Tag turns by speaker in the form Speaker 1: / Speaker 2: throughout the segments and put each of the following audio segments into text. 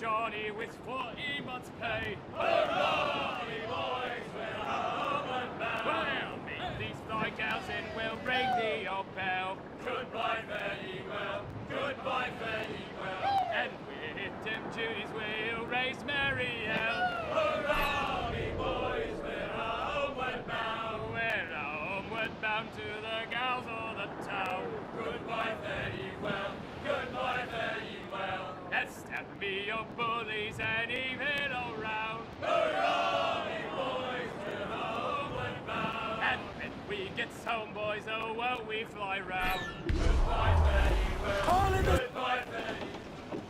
Speaker 1: Johnny with 40 months' pay. Hurrah, boys, we're home and bound. Well, meet these fly gals and we'll ring the old bell. Goodbye, fare ye well. Goodbye, fare ye well. And with them duties we'll raise merry hell. Hurrah, boys, we're homeward bound. We're homeward bound to the gals of the town. Goodbye, fare ye well. Goodbye, fare ye well. And stand me your bullies and even all round. Hurrah, boys, we're homeward bound. And when we get home, boys, oh, won't we fly round. Goodbye, fare ye well. Goodbye, fare ye.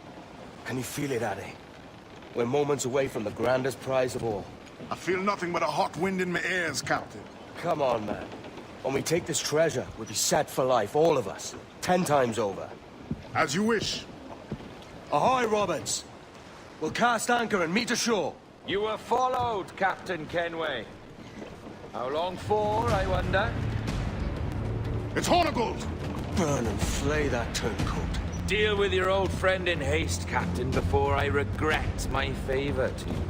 Speaker 2: Can you feel it, Addy? We're moments away from the grandest prize of all.
Speaker 3: I feel nothing but a hot wind in my ears, Captain.
Speaker 2: Come on, man. When we take this treasure, we'll be set for life, all of us. 10 times over.
Speaker 3: As you wish.
Speaker 2: Ahoy, Roberts! We'll cast anchor and meet ashore.
Speaker 4: You were followed, Captain Kenway. How long for, I wonder?
Speaker 3: It's Hornigold!
Speaker 2: Burn and flay that turncoat.
Speaker 4: Deal with your old friend in haste, Captain, before I regret my favor to you.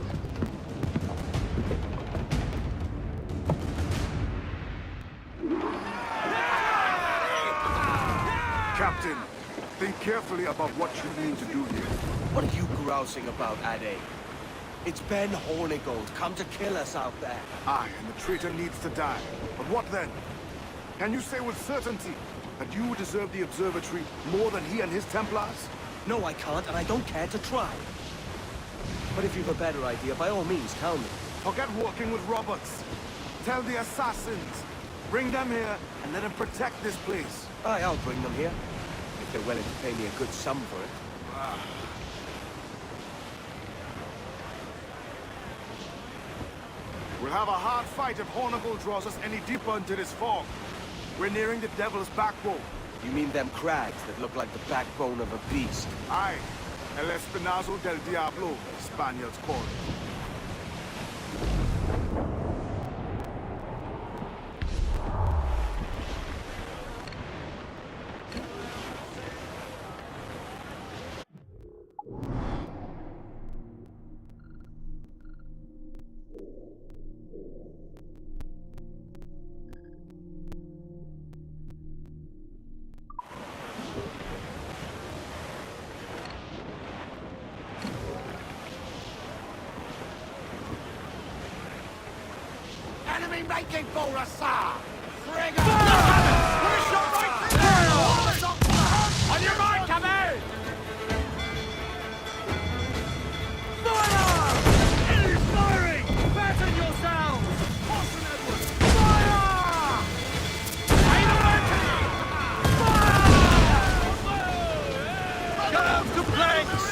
Speaker 3: Captain, think carefully about what you mean to do here.
Speaker 2: What are you grousing about, Addy? It's Ben Hornigold, come to kill us out there.
Speaker 3: Aye, and the traitor needs to die. But what then? Can you say with certainty that you deserve the observatory more than he and his Templars?
Speaker 2: No, I can't, and I don't care to try. But if you've a better idea, by all means, tell me.
Speaker 3: Forget working with Roberts. Tell the assassins. Bring them here and let them protect this place.
Speaker 2: Aye, I'll bring them here. If they're willing to pay me a good sum for it.
Speaker 3: We'll have a hard fight if Hornigold draws us any deeper into this fog. We're nearing the Devil's Backbone.
Speaker 2: You mean them crags that look like the backbone of a beast?
Speaker 3: Aye. El Espinazo del Diablo, Spaniards call it.
Speaker 5: Enemy making for us, sir! Bring it! On your mark, come in! Fire! Enemy's firing! Fasten yourselves! Austin Edwards! Fire! Fire! Get out to planks!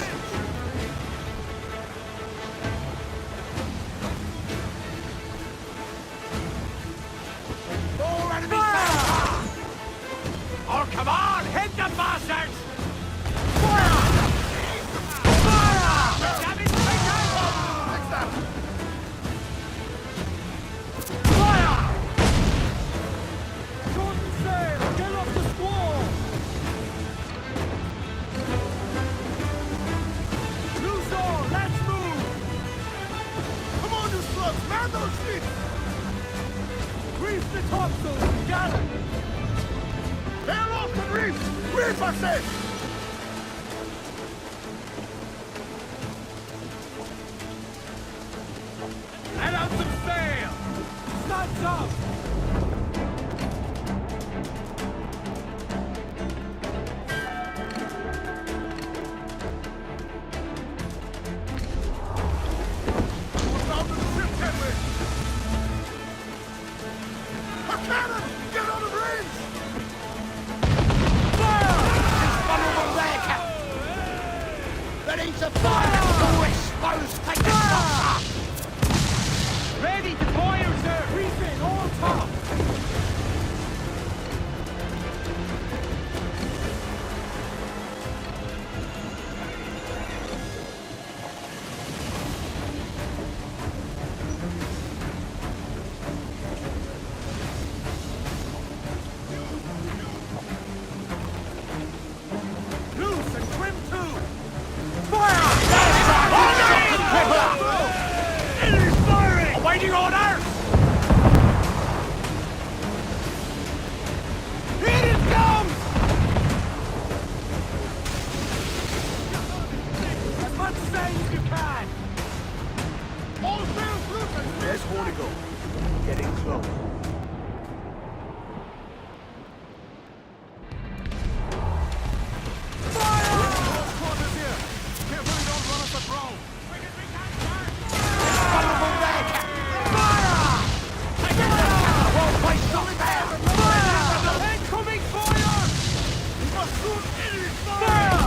Speaker 5: Oh, come on! Hit the bastards! Fire! Fire! Damage taken! Next up! Fire! Shorten sail! Get off the squall! Loose all! Let's move! Come on, you slugs! Man those ships! Reef the topsails! Got it! Hail off the reef! Reef assist! Let out some sail! Studs up! What's out of the ship, Henry? A cannon! Get out of range! Ready to fire! All exposed! Take the shots up! Ready to fire, sir! Refit, all top! Loose and trim too! Fire! Save you can! All sails loose and
Speaker 2: There's Hornigold. Getting close.
Speaker 3: Quarters here. Carefully don't run us aground.
Speaker 5: incoming fire! We must soon finish fire!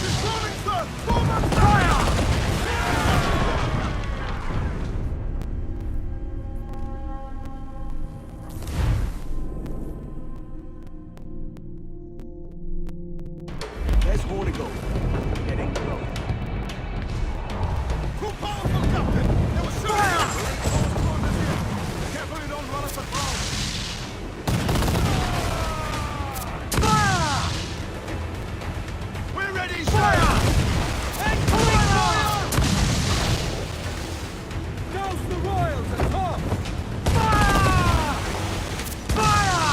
Speaker 5: He's coming, sir! Form up fire!
Speaker 2: There's Hornigold. Getting close.
Speaker 3: Too powerful, Captain! They will shoot us! Quarters here. Carefully don't run us aground.
Speaker 5: We're ready, fire! Incoming fire! Douse the royals at top! Fire! Fire!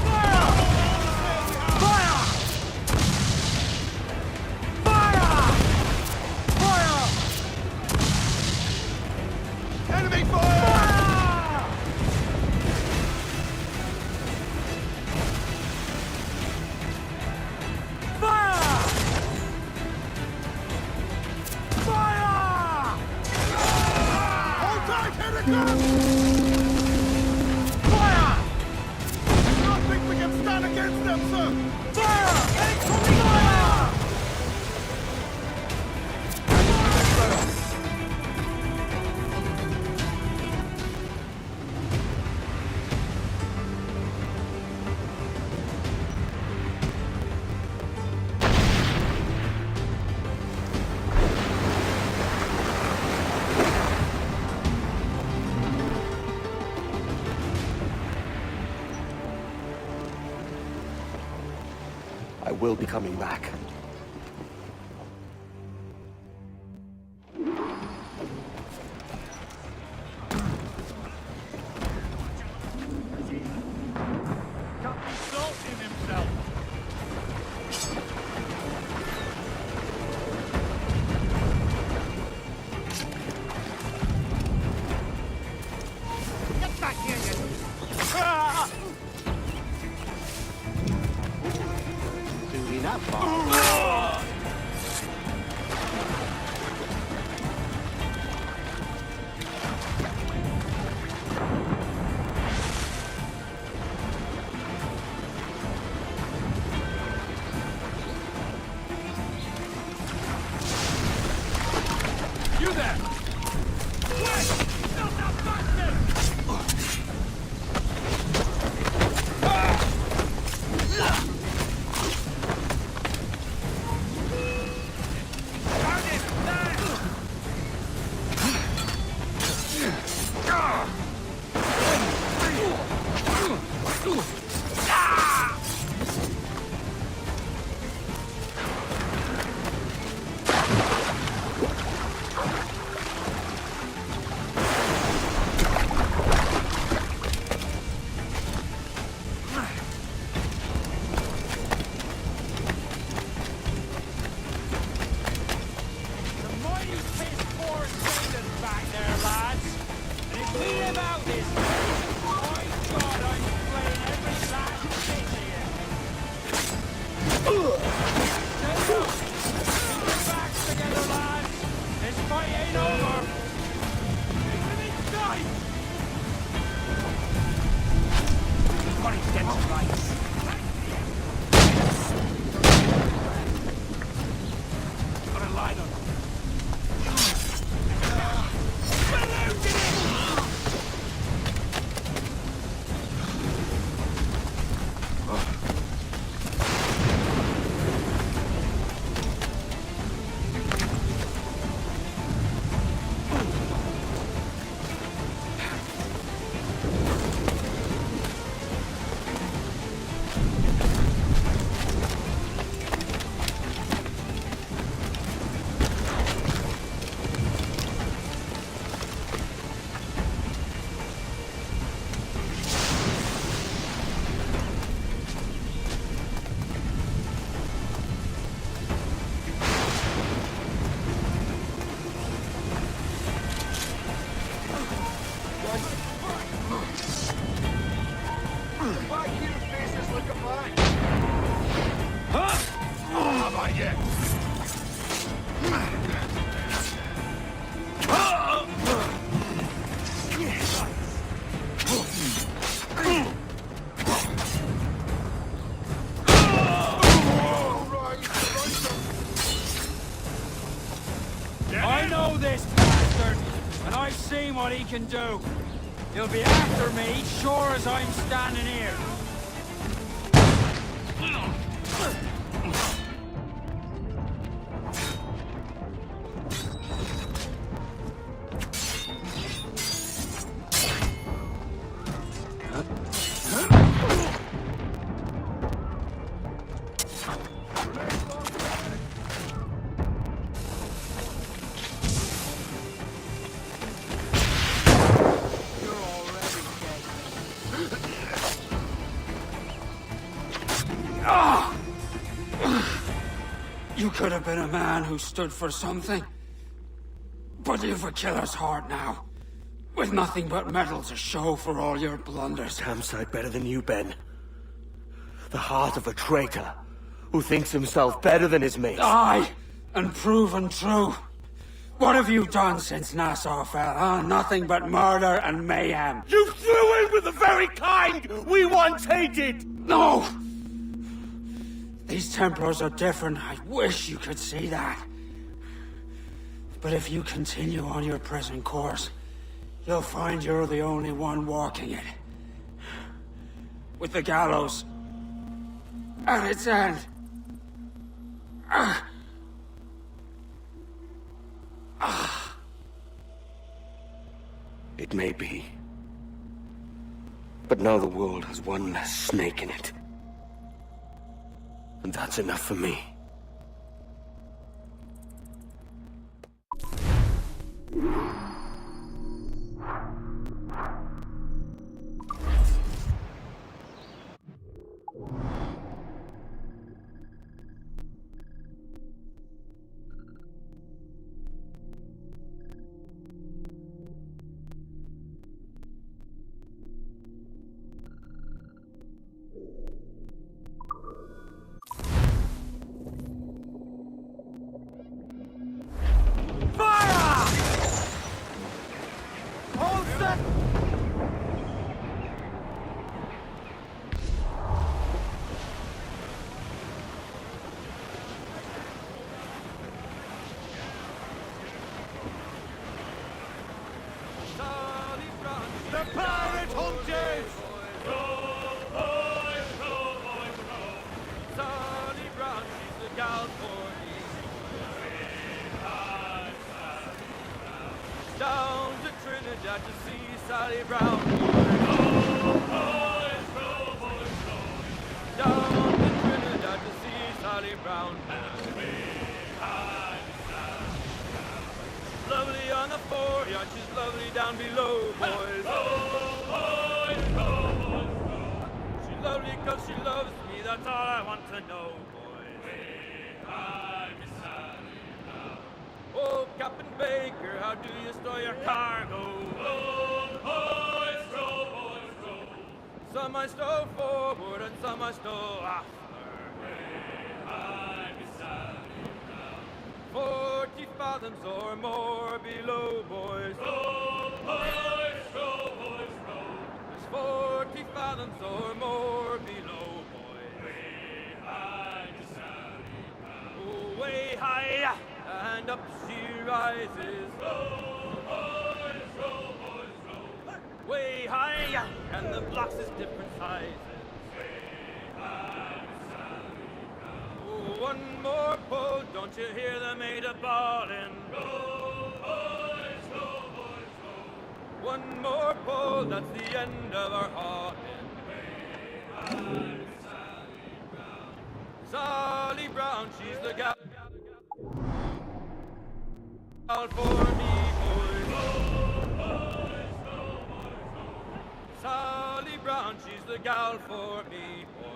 Speaker 5: Fire! Fire! Fire! Fire!
Speaker 3: Enemy fire!
Speaker 5: Fire! Fire!
Speaker 3: Hold tight, here it comes!
Speaker 5: Fire!
Speaker 3: I don't think we can stand against them, sir!
Speaker 5: Fire! Incoming fire!
Speaker 2: I will be coming back.
Speaker 1: Captain Salting himself.
Speaker 5: Get back here, you...
Speaker 2: Soon enough,
Speaker 1: You there! Wait! Stop that bastard! Target! There! The mighty piss-poor Satan's back there, lads. And if we live out this, my God, I'm playing every last bit here. Keep your backs together, lads. This fight ain't over. Keep it tight. Everybody's dead to rights. Got a line on him.
Speaker 6: can do. You'll be after me, sure as I'm standing here. You could have been a man who stood for something. But you've a killer's heart now. With nothing but metal to show for all your blunders.
Speaker 2: Damn sight better than you, Ben. The heart of a traitor who thinks himself better than his mates.
Speaker 6: Aye, and proven true. What have you done since Nassau fell, huh? Nothing but murder and mayhem.
Speaker 2: You threw in with the very kind we once hated!
Speaker 6: No! These Templars are different. I wish you could see that. But if you continue on your present course, you'll find you're the only one walking it. With the gallows at its end.
Speaker 2: It may be. But now the world has one less snake in it. And that's enough for me.
Speaker 1: Down to Trinidad to see Sally Brown. Down to Trinidad to see Sally Brown. Lovely on the foreyard, she's lovely down below, boys. She's lovely 'cause she loves me, that's all I want to know, boys. Oh, Captain Baker, how do you store your cargo? Some I stow forward and some I stow after. 40 fathoms or more below, boys. There's 40 fathoms or more below, boys. Oh, way high, and up she rises. Way high, and the blocks is different sizes. Oh, one more pull, don't you hear the mate a bawling? One more pull, that's the end of our hauling. Sally Brown, she's the gal for me, boys. Sally Brown, she's the gal for me, boys.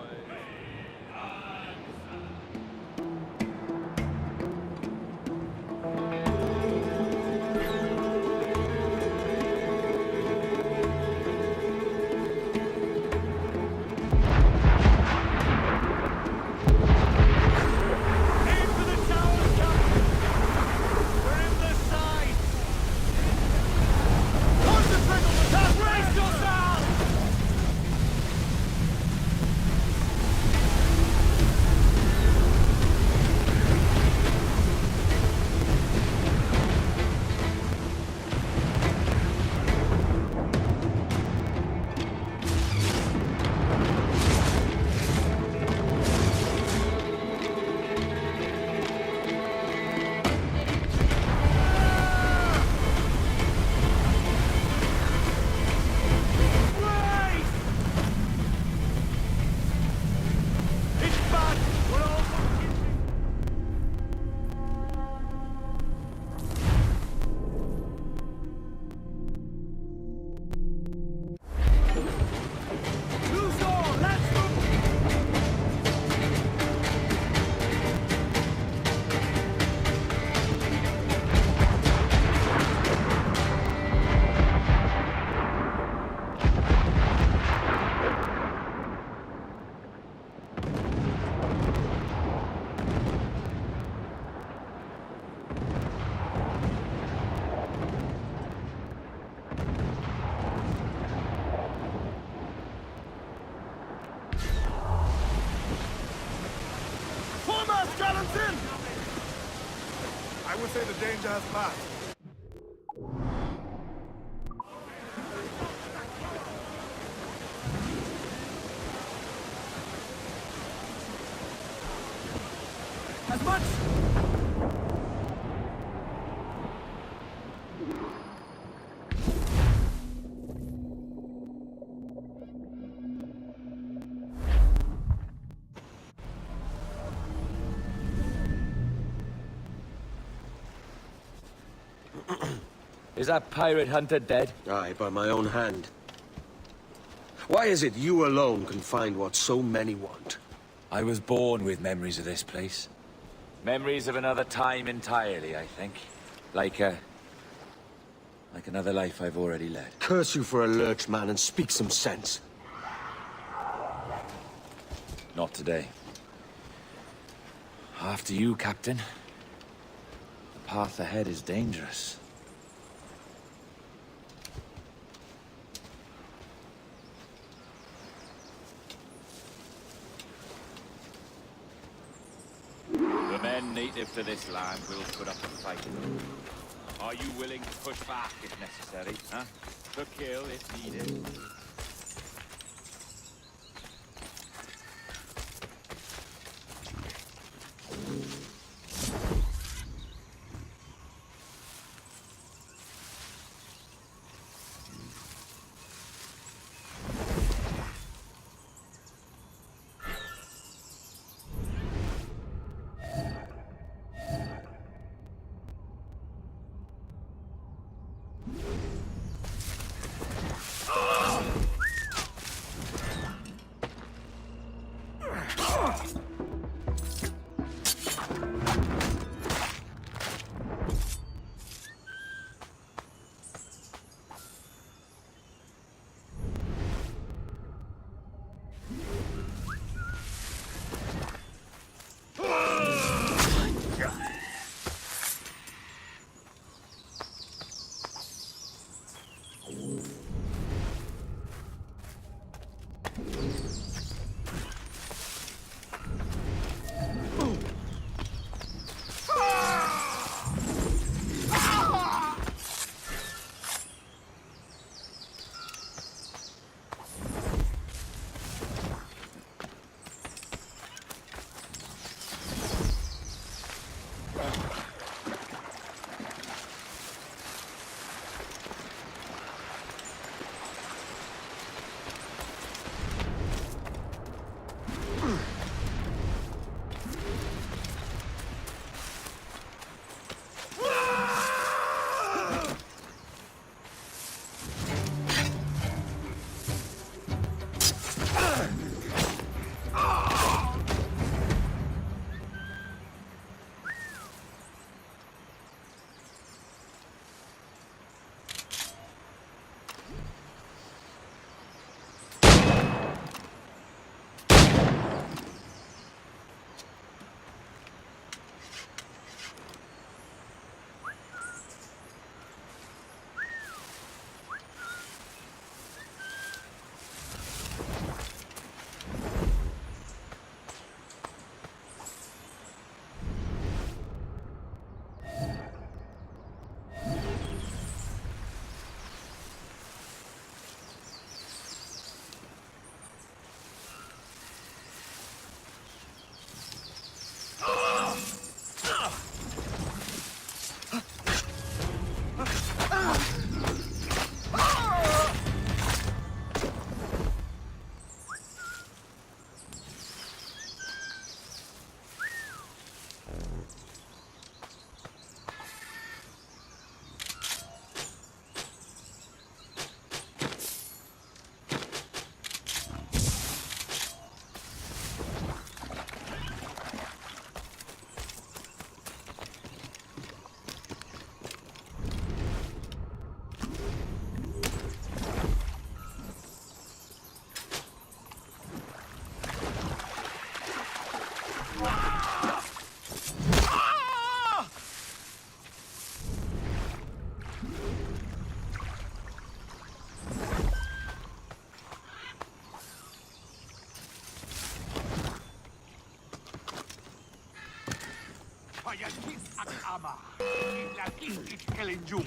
Speaker 3: say the danger has passed.
Speaker 5: As much!
Speaker 4: Is that pirate hunter dead?
Speaker 2: Aye, by my own hand. Why is it you alone can find what so many want?
Speaker 4: I was born with memories of this place. Memories of another time entirely, I think. Like another life I've already led.
Speaker 2: Curse you for a lurch, man, and speak some sense.
Speaker 4: Not today. After you, Captain. The path ahead is dangerous. The men native to this land will put up a fight. Are you willing to push back if necessary, huh? To kill if needed.
Speaker 5: Lama. La Kikit Kelinjum.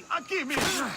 Speaker 5: Aqui mesmo!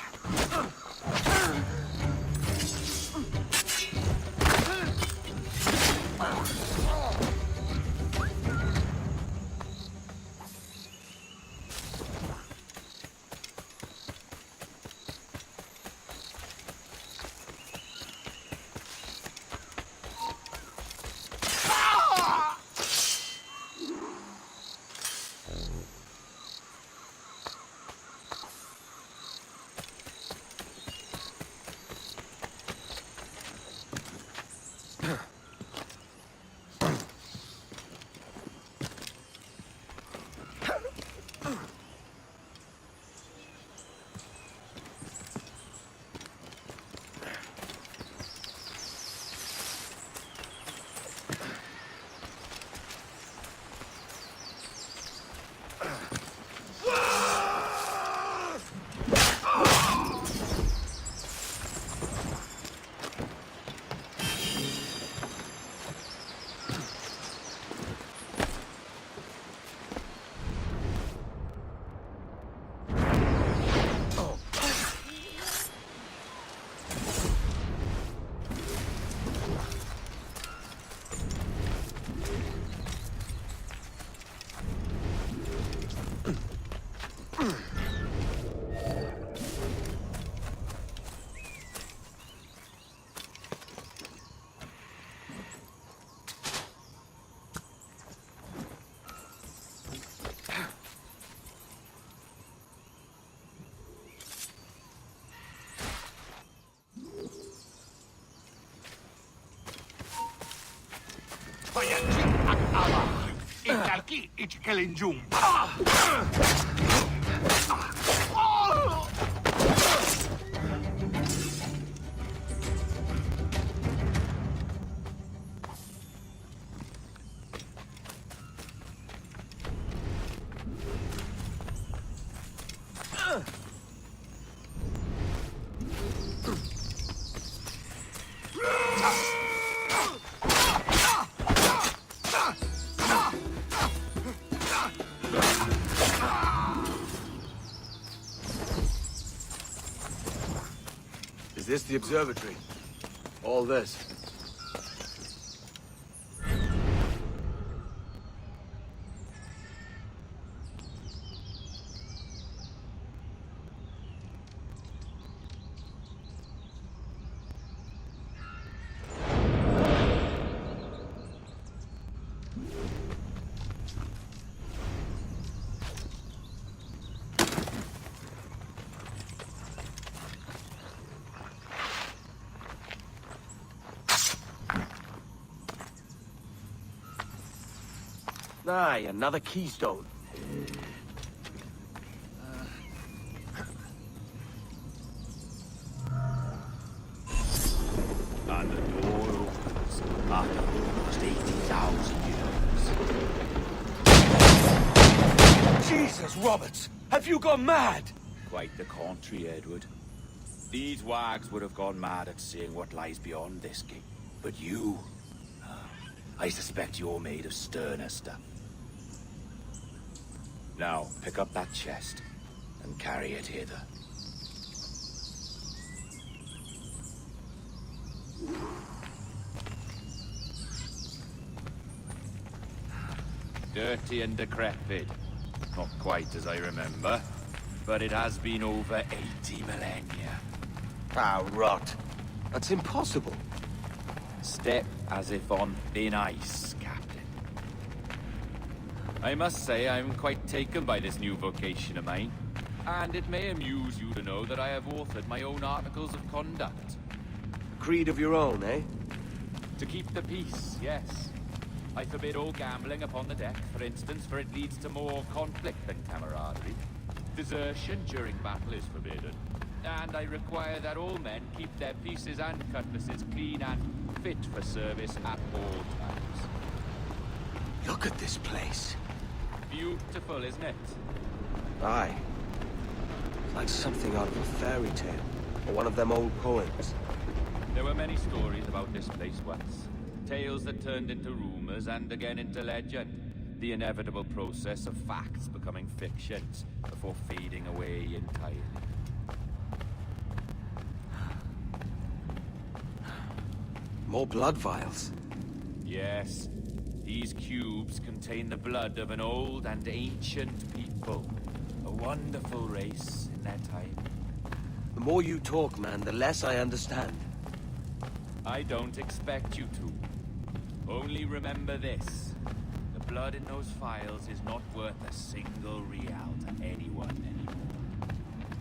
Speaker 2: Is this the observatory? All this? Aye, another keystone.
Speaker 4: And the door opens after almost 80,000 years.
Speaker 2: Jesus, Roberts! Have you gone mad?
Speaker 4: Quite the contrary, Edward. These wags would have gone mad at seeing what lies beyond this gate. But you... I suspect you're made of sterner stuff. Now, pick up that chest and carry it hither. Dirty and decrepit. Not quite as I remember. but it has been over 80 millennia.
Speaker 2: Ah, rot. That's impossible.
Speaker 4: Step as if on thin ice, Captain. I must say I'm quite taken by this new vocation of mine. And it may amuse you to know that I have authored my own articles of conduct.
Speaker 2: Creed of your own, eh?
Speaker 4: To keep the peace, yes. I forbid all gambling upon the deck, for instance, for it leads to more conflict than camaraderie. Desertion during battle is forbidden. And I require that all men keep their pieces and cutlasses clean and fit for service at all times.
Speaker 2: Look at this place.
Speaker 4: Beautiful, isn't it?
Speaker 2: Aye. Like something out of a fairy tale, or one of them old poems.
Speaker 4: There were many stories about this place once. Tales that turned into rumors and again into legend. The inevitable process of facts becoming fictions before fading away entirely.
Speaker 2: More blood vials.
Speaker 4: Yes, these cubes contain the blood of an old and ancient people. A wonderful race in their time.
Speaker 2: The more you talk, man, the less I understand.
Speaker 4: I don't expect you to. Only remember this. The blood in those files is not worth a single real to anyone anymore.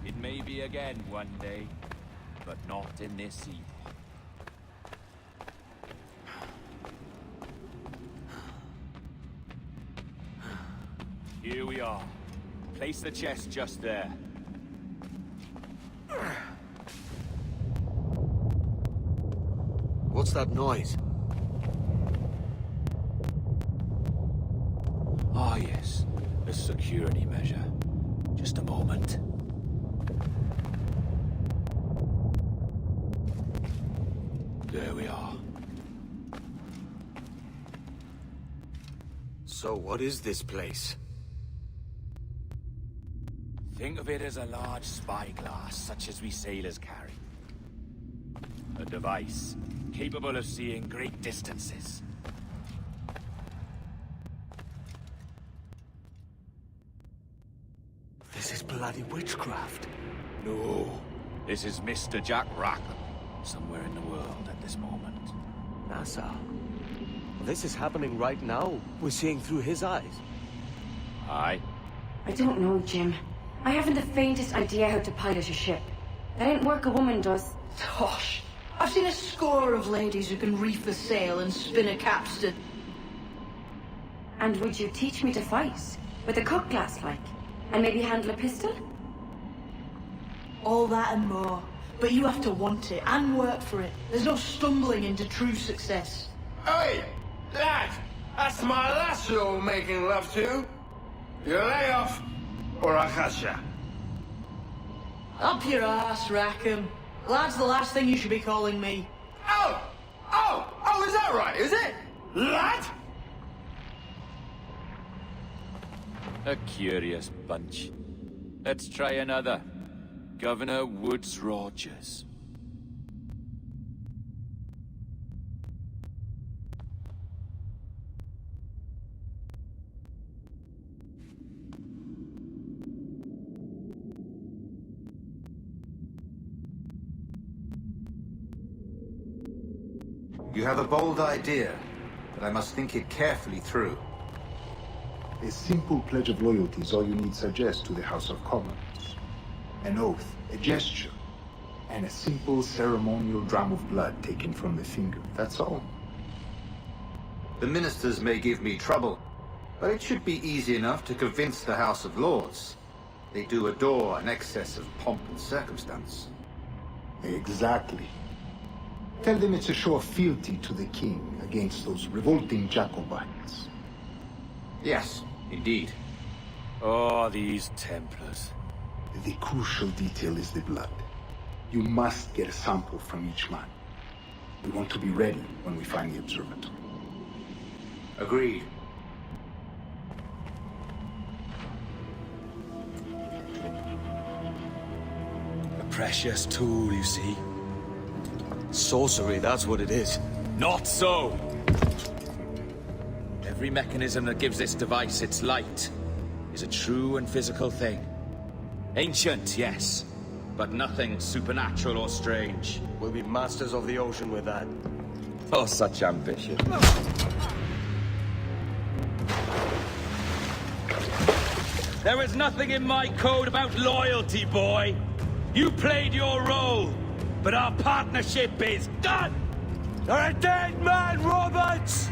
Speaker 4: It may be again one day, but not in this epoch. Here we are. Place the chest just there.
Speaker 2: What's that noise?
Speaker 4: Ah, yes. A security measure. Just a moment. There we are.
Speaker 2: So what is this place?
Speaker 4: Think of it as a large spyglass, such as we sailors carry. A device capable of seeing great distances.
Speaker 2: This is bloody witchcraft.
Speaker 4: No, this is Mr. Jack Rackham, somewhere in the world at this moment.
Speaker 2: NASA. This is happening right now. We're seeing through his eyes.
Speaker 4: Aye.
Speaker 7: I don't know, Jim. I haven't the faintest idea how to pilot a ship. That ain't work a woman does.
Speaker 8: Tosh. I've seen a score of ladies who can reef a sail and spin a capstan.
Speaker 7: And would you teach me to fight? With a cutlass, like? And maybe handle a pistol?
Speaker 8: All that and more. But you have to want it and work for it. There's no stumbling into true success.
Speaker 5: Hey, lad, that's my lass you're making love to. You lay off, or I catch ya.
Speaker 8: Up your ass, Rackham. Lad's the last thing you should be calling me.
Speaker 5: Oh, is that right, is it? Lad?
Speaker 4: A curious bunch. Let's try another. Governor Woods Rogers.
Speaker 9: You have a bold idea, but I must think it carefully through.
Speaker 10: A simple pledge of loyalty is all you need suggest to the House of Commons. An oath, a gesture, and a simple ceremonial dram of blood taken from the finger. That's all.
Speaker 9: The ministers may give me trouble, but it should be easy enough to convince the House of Lords. They do adore an excess of pomp and circumstance.
Speaker 10: Exactly. Tell them it's a show of fealty to the king against those revolting Jacobites.
Speaker 9: Yes, indeed.
Speaker 4: Oh, these Templars.
Speaker 10: The crucial detail is the blood. You must get a sample from each man. We want to be ready when we find the observatory.
Speaker 9: Agreed.
Speaker 4: A precious tool, you see.
Speaker 2: Sorcery, that's what it is.
Speaker 4: Not so! Every mechanism that gives this device its light is a true and physical thing. Ancient, yes. But nothing supernatural or strange.
Speaker 2: We'll be masters of the ocean with that.
Speaker 4: Oh, such ambition. There is nothing in my code about loyalty, boy. You played your role, but our partnership is done!
Speaker 2: You're a dead man, Roberts!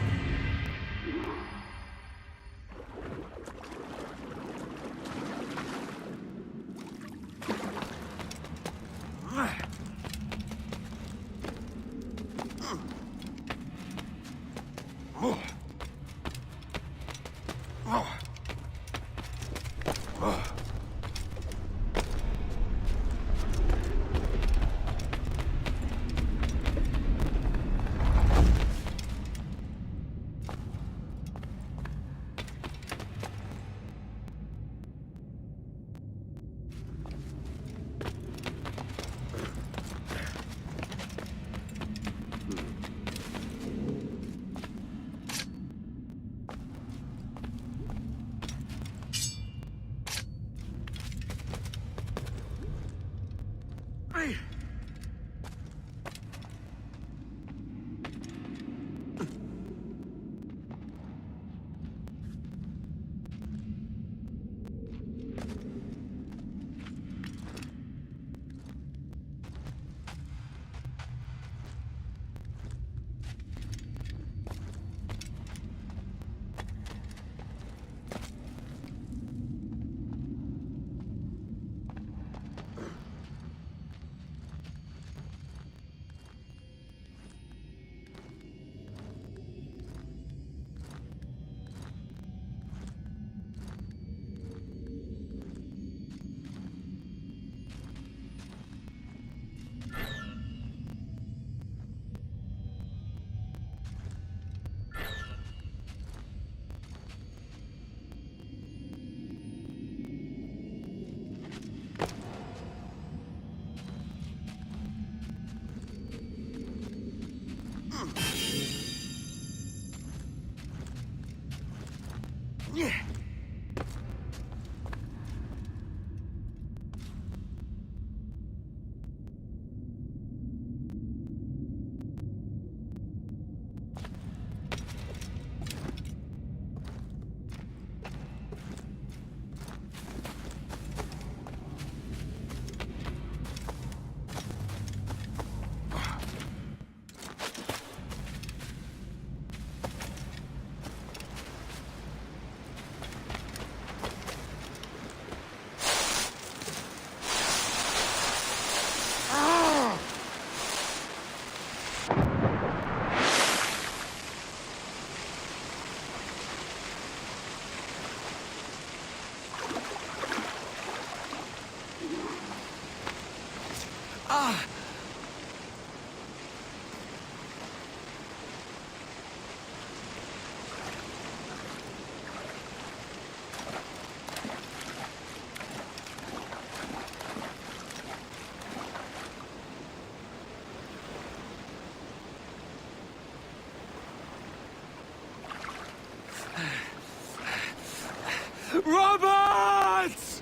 Speaker 2: Roberts!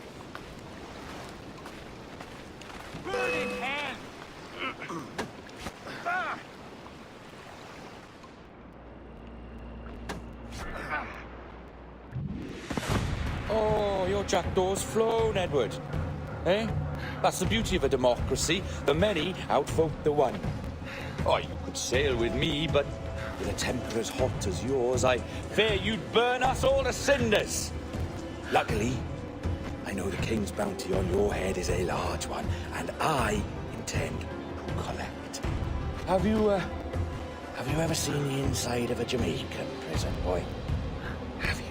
Speaker 1: Burning hand!
Speaker 4: Oh, your jackdaw's flown, Edward. Eh? That's the beauty of a democracy. The many outvote the one. Oh, you could sail with me, but with a temper as hot as yours, I fear you'd burn us all to cinders. Luckily, I know the king's bounty on your head is a large one, and I intend to collect. Have you ever seen the inside of a Jamaican prison, boy? Have you?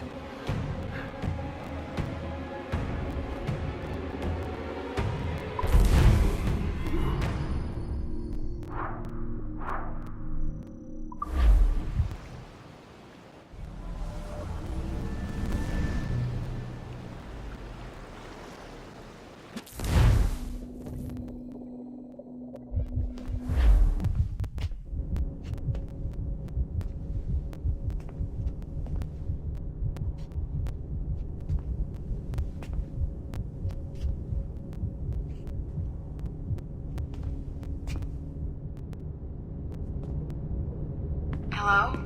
Speaker 11: Hello?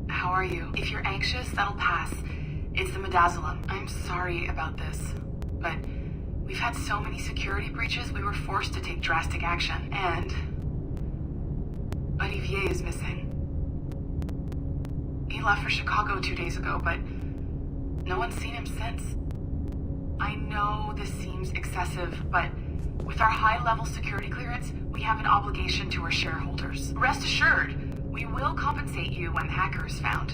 Speaker 11: How are you? If you're anxious, that'll pass. It's the midazolam. I'm sorry about this, but we've had so many security breaches, we were forced to take drastic action, and Olivier is missing. He left for Chicago 2 days ago, but no one's seen him since. I know this seems excessive, but with our high-level security clearance, we have an obligation to our shareholders. Rest assured, we will compensate you when the hacker is found.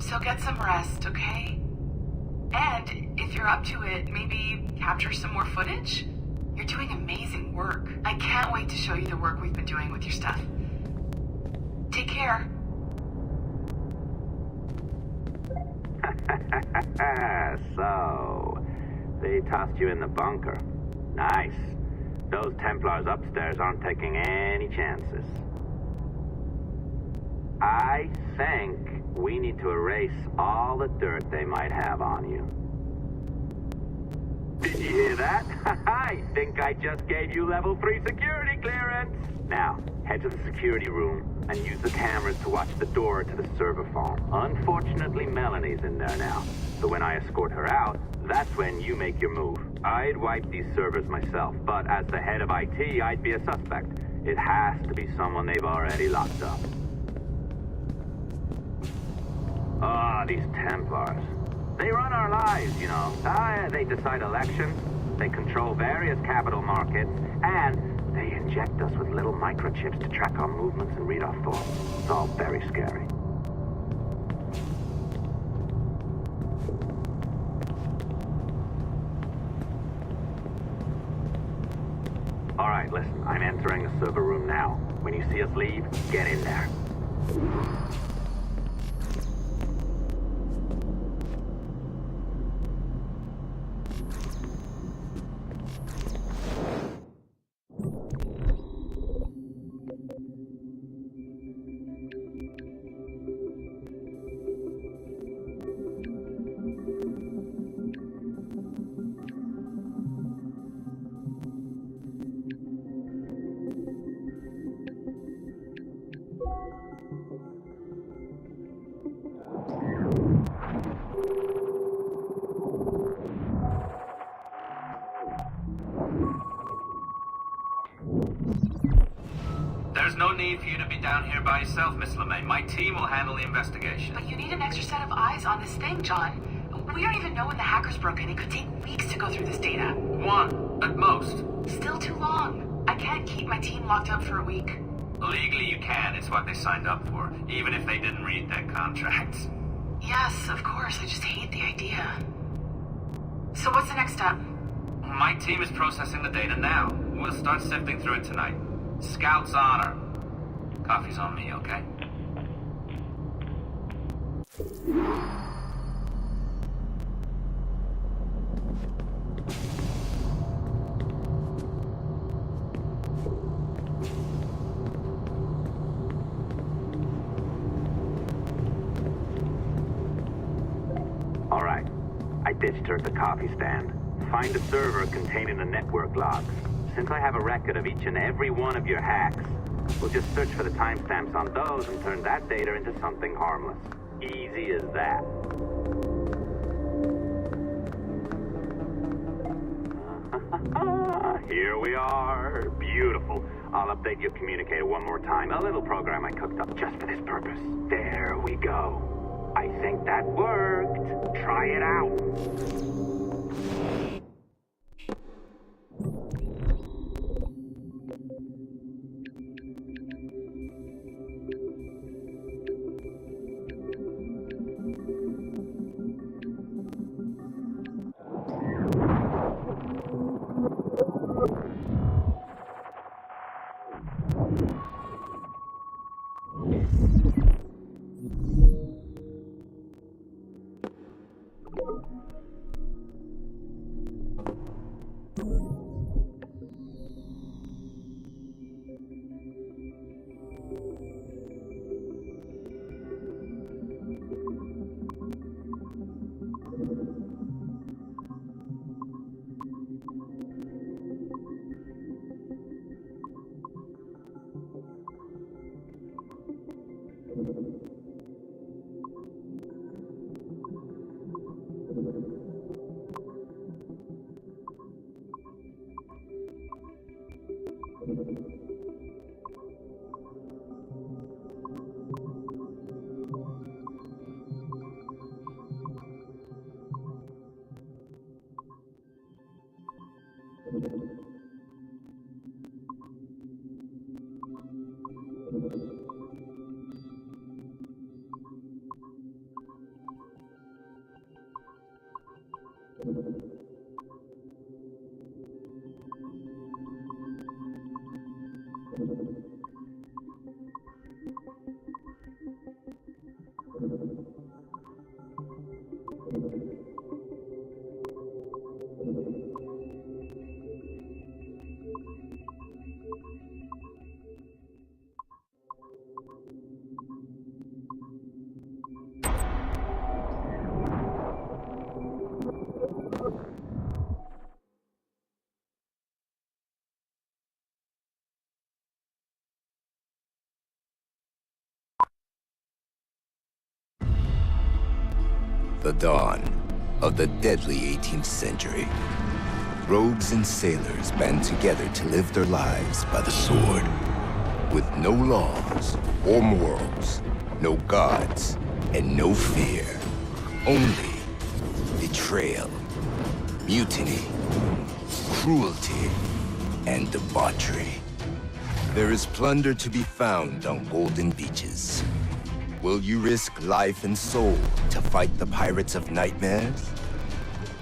Speaker 11: So get some rest, okay? And if you're up to it, maybe capture some more footage? You're doing amazing work. I can't wait to show you the work we've been doing with your stuff. Take care.
Speaker 12: So, they tossed you in the bunker. Nice. Those Templars upstairs aren't taking any chances. I think we need to erase all the dirt they might have on you. Did you hear that? I think I just gave you level 3 security clearance. Now, head to the security room and use the cameras to watch the door to the server farm. Unfortunately, Melanie's in there now. So when I escort her out, that's when you make your move. I'd wipe these servers myself, but as the head of IT, I'd be a suspect. It has to be someone they've already locked up. Ah, these Templars. They run our lives, you know. They decide elections, they control various capital markets, and they inject us with little microchips to track our movements and read our thoughts. It's all very scary. All right, listen, I'm entering the server room now. When you see us leave, get in there.
Speaker 13: There's no need for you to be down here by yourself, Miss LeMay. My team will handle the investigation.
Speaker 11: But you need an extra set of eyes on this thing, John. We don't even know when the hackers broke in. It could take weeks to go through this data.
Speaker 13: 1, at most.
Speaker 11: Still too long. I can't keep my team locked up for a week.
Speaker 13: Legally you can. It's what they signed up for, even if they didn't read their contracts.
Speaker 11: Yes, of course. I just hate the idea. So what's the next step?
Speaker 13: My team is processing the data now. We'll start sifting through it tonight. Scout's honor. Coffee's on me, okay?
Speaker 12: All right. I ditched her at the coffee stand. Find a server containing the network logs. Since I have a record of each and every one of your hacks, we'll just search for the timestamps on those and turn that data into something harmless. Easy as that. Here we are. Beautiful. I'll update your communicator one more time. A little program I cooked up just for this purpose. There we go. I think that worked. Try it out.
Speaker 14: The dawn of the deadly 18th century. Rogues and sailors band together to live their lives by the sword. With no laws or morals, no gods, and no fear. Only betrayal, mutiny, cruelty, and debauchery. There is plunder to be found on golden beaches. Will you risk life and soul to fight the pirates of nightmares?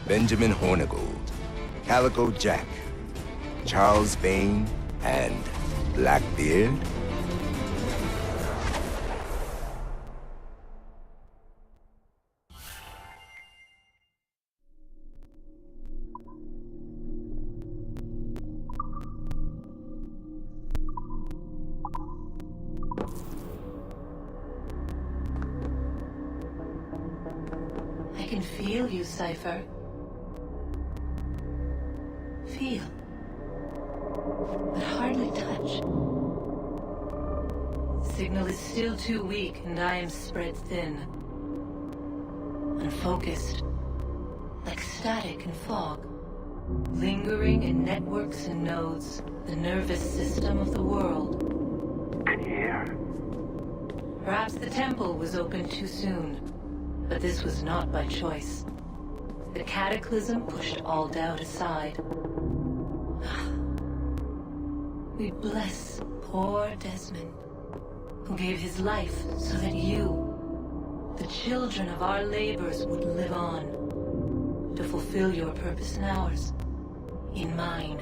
Speaker 14: Benjamin Hornigold, Calico Jack, Charles Vane, and Blackbeard?
Speaker 8: I can feel you, Cypher. Feel. But hardly touch. Signal is still too weak, and I am spread thin. Unfocused. Like static and fog. Lingering in networks and nodes. The nervous system of the world.
Speaker 12: Can you hear?
Speaker 8: Perhaps the temple was opened too soon. But this was not by choice. The cataclysm pushed all doubt aside. We bless poor Desmond, who gave his life so that you, the children of our labors, would live on, to fulfill your purpose in ours, in mine.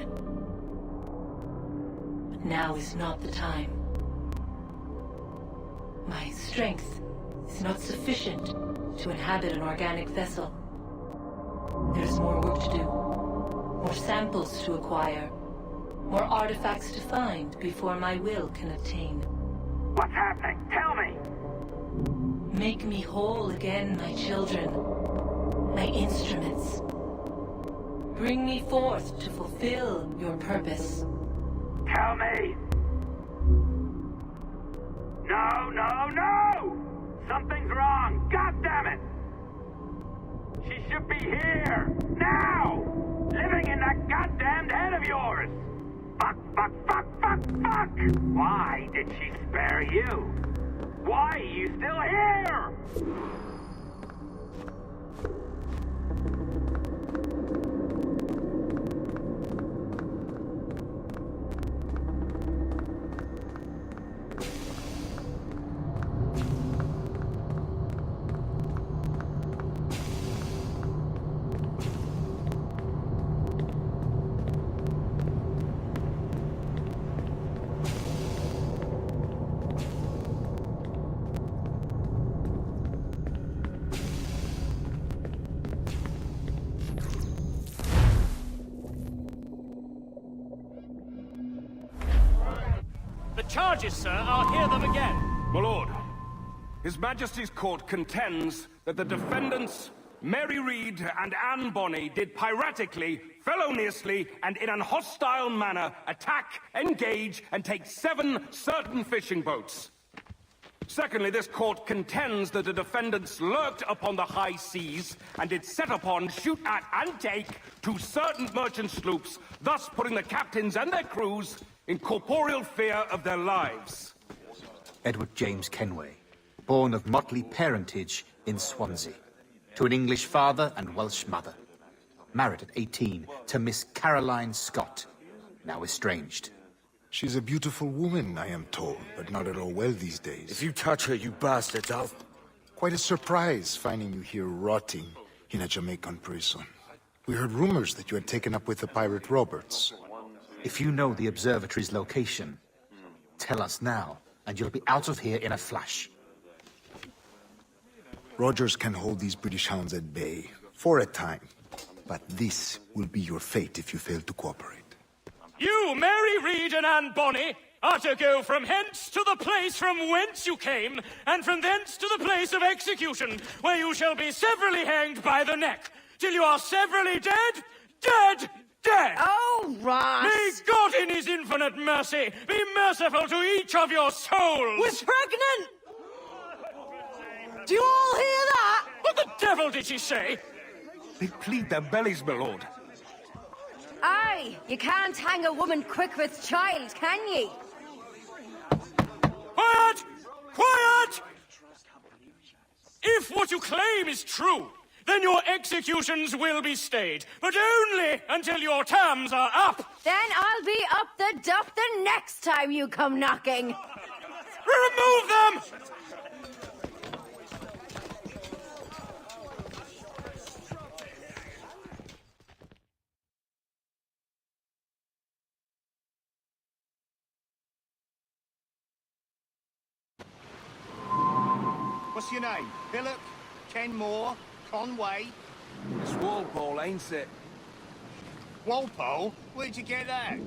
Speaker 8: But now is not the time. My strength is not sufficient to inhabit an organic vessel. There is more work to do, more samples to acquire, more artifacts to find before my will can attain.
Speaker 12: What's happening? Tell me!
Speaker 8: Make me whole again, my children, my instruments. Bring me forth to fulfill your purpose.
Speaker 12: Tell me! No, no, no! Something's wrong! God damn it! She should be here! Now! Living in that goddamned head of yours! Fuck, fuck, fuck, fuck, fuck! Why did she spare you? Why are you still here?
Speaker 1: The charges, sir, I'll hear them again.
Speaker 5: My lord, His Majesty's court contends that the defendants, Mary Reed and Anne Bonny, did piratically, feloniously, and in an hostile manner attack, engage, and take 7 certain fishing boats. Secondly, this court contends that the defendants lurked upon the high seas and did set upon, shoot at, and take 2 certain merchant sloops, thus putting the captains and their crews in corporeal fear of their lives.
Speaker 15: Edward James Kenway, born of motley parentage in Swansea, to an English father and Welsh mother. married at 18 to Miss Caroline Scott, now estranged.
Speaker 10: She's a beautiful woman, I am told, but not at all well these days.
Speaker 2: If you touch her, you bastards, I'll...
Speaker 10: Quite a surprise finding you here rotting in a Jamaican prison. We heard rumors that you had taken up with the pirate Roberts.
Speaker 15: If you know the observatory's location, tell us now, and you'll be out of here in a flash.
Speaker 10: Rogers can hold these British hounds at bay, for a time. But this will be your fate if you fail to cooperate.
Speaker 1: You, Mary Reed and Anne Bonny, are to go from hence to the place from whence you came, and from thence to the place of execution, where you shall be severally hanged by the neck, till you are severally dead, dead, dead!
Speaker 7: Oh, Ross!
Speaker 1: May God in his infinite mercy be merciful to each of your souls!
Speaker 16: We're pregnant! Do you all hear that?
Speaker 1: What the devil did she say?
Speaker 5: They plead their bellies, my lord.
Speaker 7: Aye, you can't hang a woman quick with child, can ye?
Speaker 1: Quiet! Quiet! If what you claim is true, then your executions will be stayed, but only until your terms are up.
Speaker 7: Then I'll be up the duff the next time you come knocking.
Speaker 1: Remove them!
Speaker 5: What's your name? Billock? Kenmore? Conway?
Speaker 17: It's Walpole, ain't it?
Speaker 5: Walpole? Where'd you get that?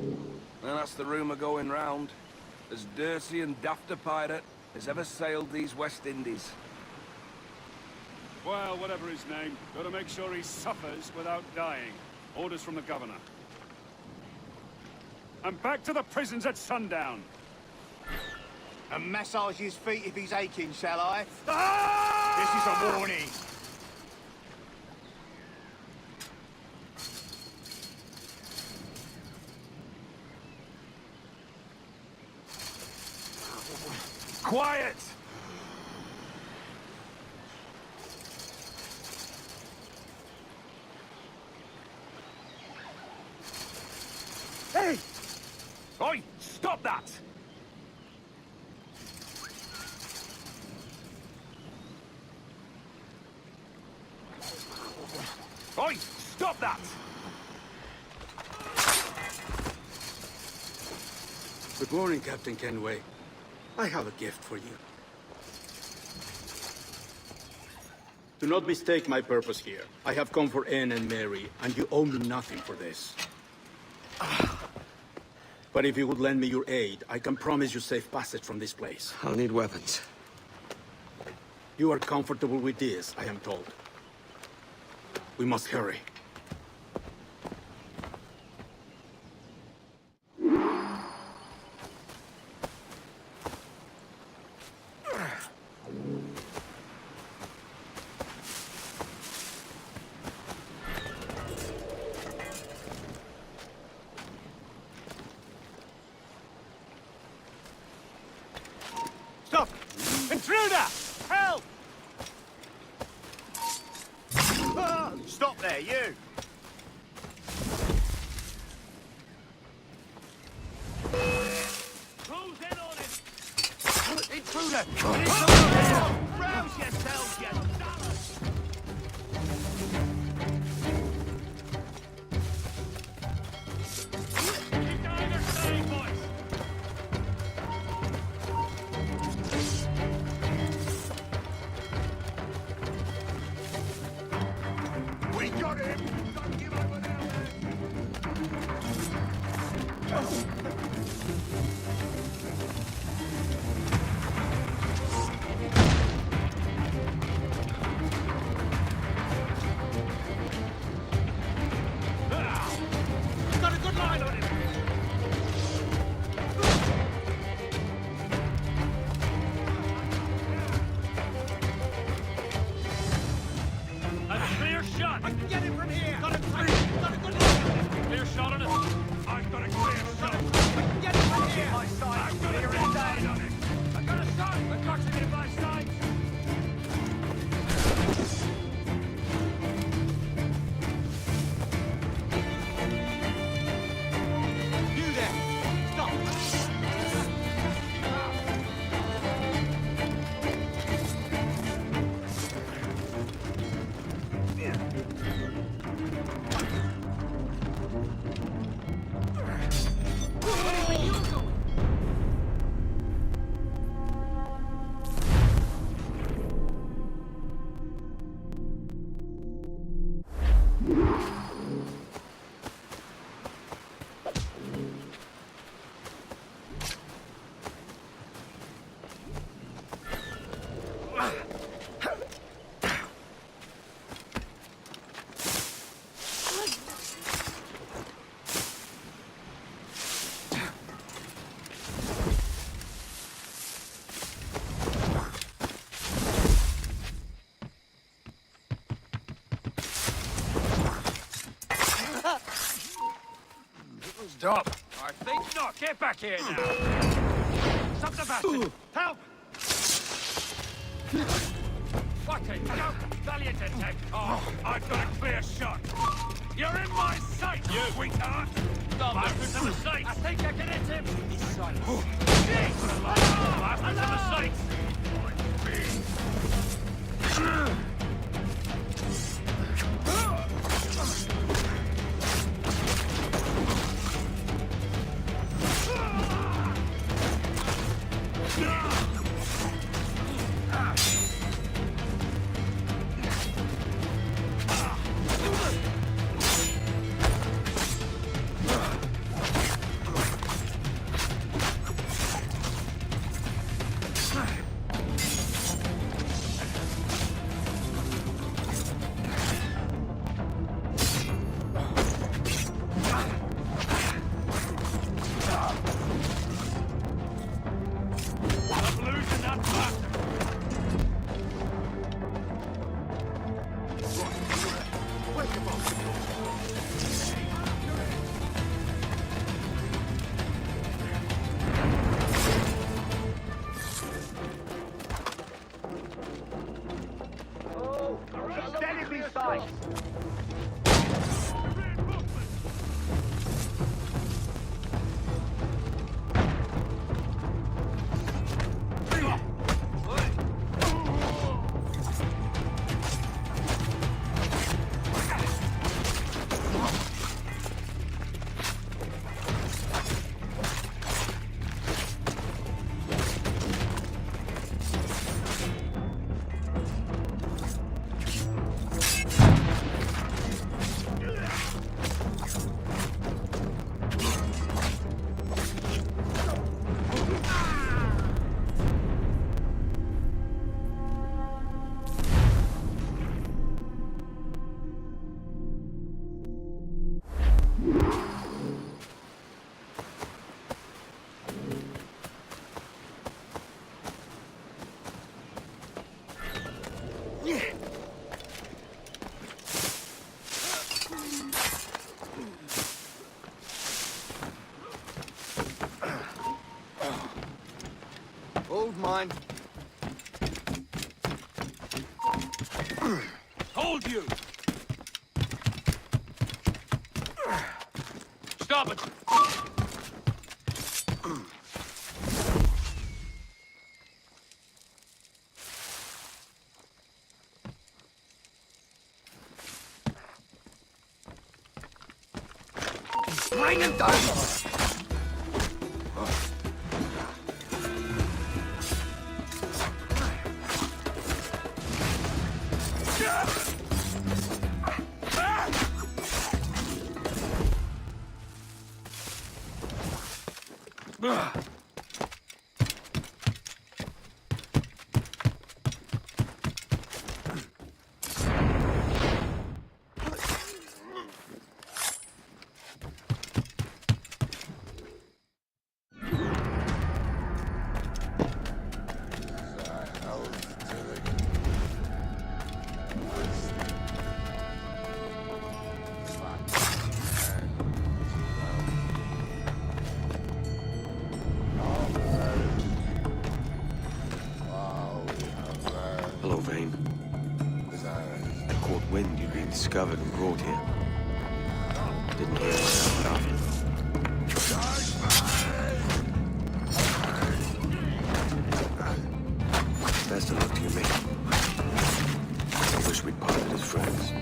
Speaker 17: Well, that's the rumour going round. As dirty and daft a pirate as ever sailed these West Indies.
Speaker 18: Well, whatever his name, gotta make sure he suffers without dying. Orders from the governor. And back to the prisons at sundown.
Speaker 5: And massage his feet if he's aching, shall I?
Speaker 1: Ah!
Speaker 5: This is a warning.
Speaker 1: Quiet!
Speaker 5: Hey! Oi! Stop that! Oi! Stop that!
Speaker 6: Good morning, Captain Kenway. I have a gift for you. Do not mistake my purpose here. I have come for Anne and Mary, and you owe me nothing for this. But if you would lend me your aid, I can promise you safe passage from this place.
Speaker 2: I'll need weapons.
Speaker 6: You are comfortable with this, I am told. We must hurry.
Speaker 5: Stop! Intruder! Help! Ah, stop there, you! Who's in on it? Intruder! Rouse yourselves, you dollars!
Speaker 1: Keep down your side, boys!
Speaker 5: We got him! Don't give over now,
Speaker 1: Got a good line on him! A clear shot! I can get him from here! Got a good line on him! Clear shot on us! I've got a clear shot! I can get him from here! My side! I've got a clear line on him! I got a shot! I got him in my side! Stop! I think not. Get back here now. Stop the bastard! Help! What a go! Valiant attack! Oh, I've got a clear shot. You're in my sight, you sweetheart! Bastards of the sight! I think I can hit him! He's silent. Bastards of the sight!
Speaker 2: Hold mine.
Speaker 1: Hold you! Stop it!
Speaker 2: Bring him down! Hello, Vane. I caught wind you'd been discovered and brought here. Didn't hear myself laughing. Best of luck to you, mate. I wish we'd parted as friends.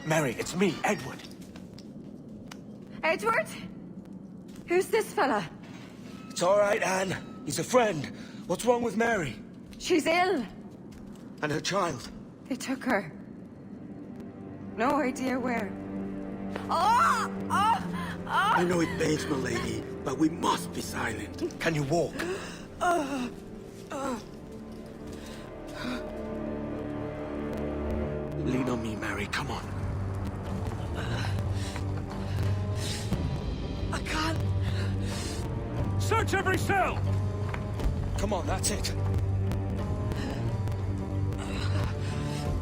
Speaker 15: Mary, it's me, Edward.
Speaker 16: Edward? Who's this fella?
Speaker 15: It's all right, Anne. He's a friend. What's wrong with Mary?
Speaker 16: She's ill.
Speaker 15: And her child?
Speaker 16: They took her. No idea where. Oh! Oh! Oh!
Speaker 15: I know it pains my lady, but we must be silent. Can you walk? Lean on me, Mary. Come on.
Speaker 16: I can't.
Speaker 18: Search every cell!
Speaker 15: Come on, that's it.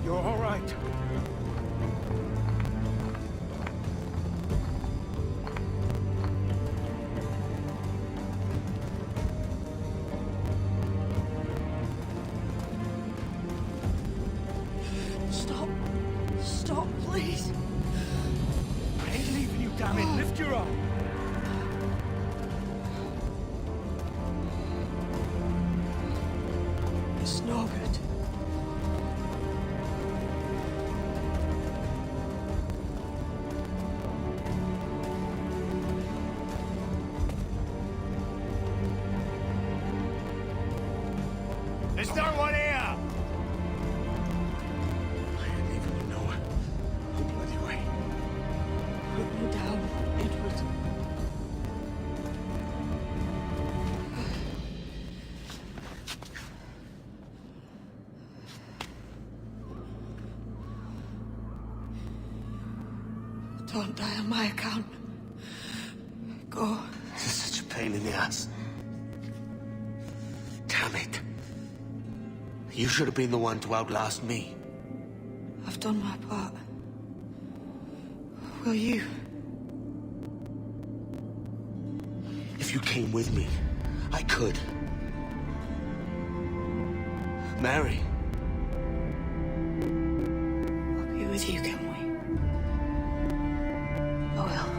Speaker 15: You're all right.
Speaker 16: Stop. Stop, please.
Speaker 15: I ain't leaving you, damn it. Lift your arm.
Speaker 16: It's no good.
Speaker 5: There's no one here!
Speaker 15: I ain't leaving you nowhere. No bloody way.
Speaker 16: Put me down, Edward. Don't die on my account. Go.
Speaker 15: This is such a pain in the ass. Damn it. You should have been the one to outlast me.
Speaker 16: I've done my part. Will you?
Speaker 15: If you came with me, I could. Mary.
Speaker 16: I'll be with you, can we? I will.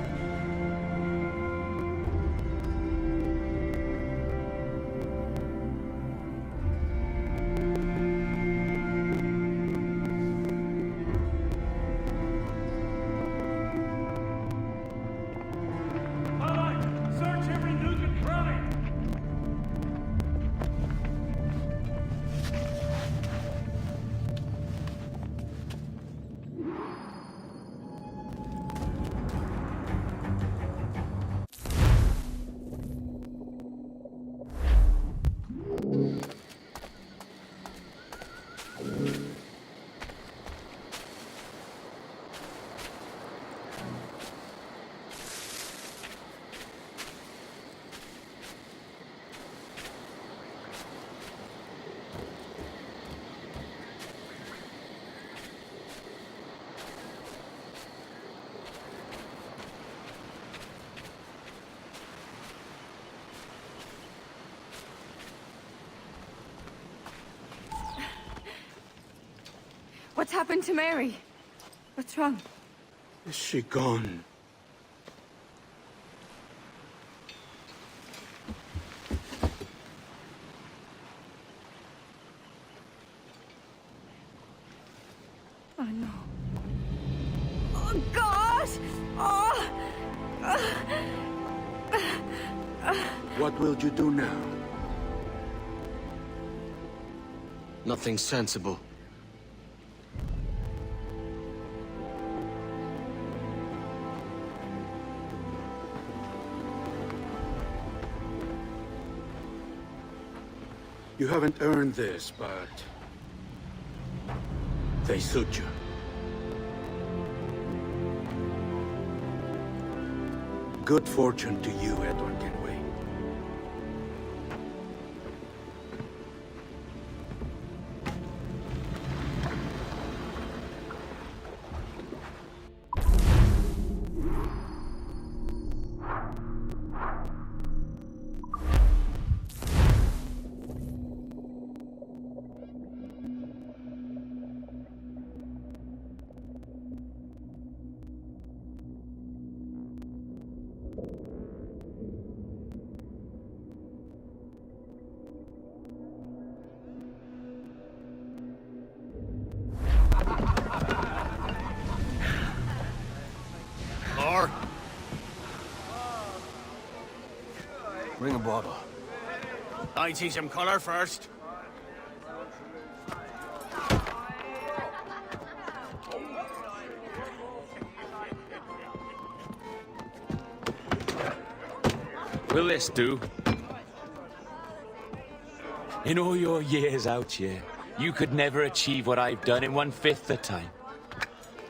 Speaker 18: Search every nook and cranny!
Speaker 16: What's happened to Mary? What's wrong?
Speaker 15: Is she gone?
Speaker 16: Oh, no. Oh, God! Oh!
Speaker 15: What will you do now? Nothing sensible. You haven't earned this, but they suit you. Good fortune to you, Edward Kenway.
Speaker 5: Bring a bottle. I see some color first.
Speaker 4: Will this do? In all your years out here, you could never achieve what I've done in 1/5 the time.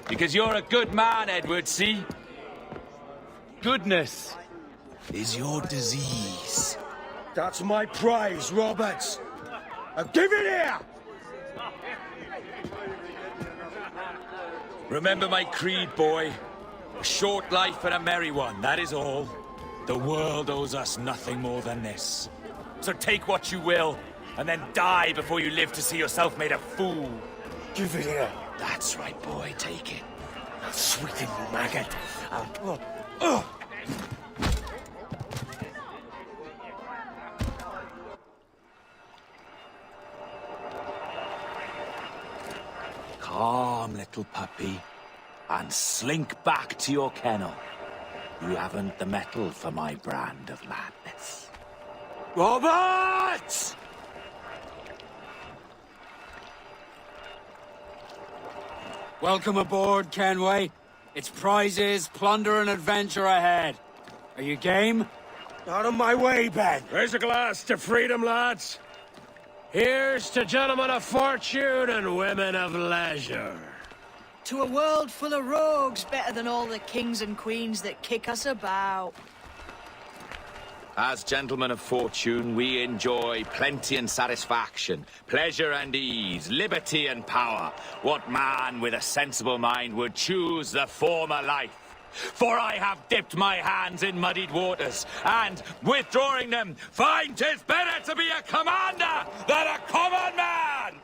Speaker 4: Because you're a good man, Edward, see? Goodness is your disease.
Speaker 5: That's my prize, Roberts. Now give it here!
Speaker 4: Remember my creed, boy. A short life and a merry one, that is all. The world owes us nothing more than this. So take what you will, and then die before you live to see yourself made a fool.
Speaker 5: Give it here.
Speaker 4: That's right, boy, take it.
Speaker 5: I'll sweeten you, maggot.
Speaker 4: Calm, little puppy, and slink back to your kennel. You haven't the mettle for my brand of madness. Robert!
Speaker 6: Welcome aboard, Kenway. It's prizes, plunder, and adventure ahead. Are you game?
Speaker 5: Out of my way, Ben.
Speaker 18: Raise a glass to freedom, lads. Here's to gentlemen of fortune and women of leisure.
Speaker 16: To a world full of rogues, better than all the kings and queens that kick us about.
Speaker 4: As gentlemen of fortune, we enjoy plenty and satisfaction, pleasure and ease, liberty and power. What man with a sensible mind would choose the former life? For I have dipped my hands in muddied waters, and, withdrawing them, find 'tis better to be a commander than a common man!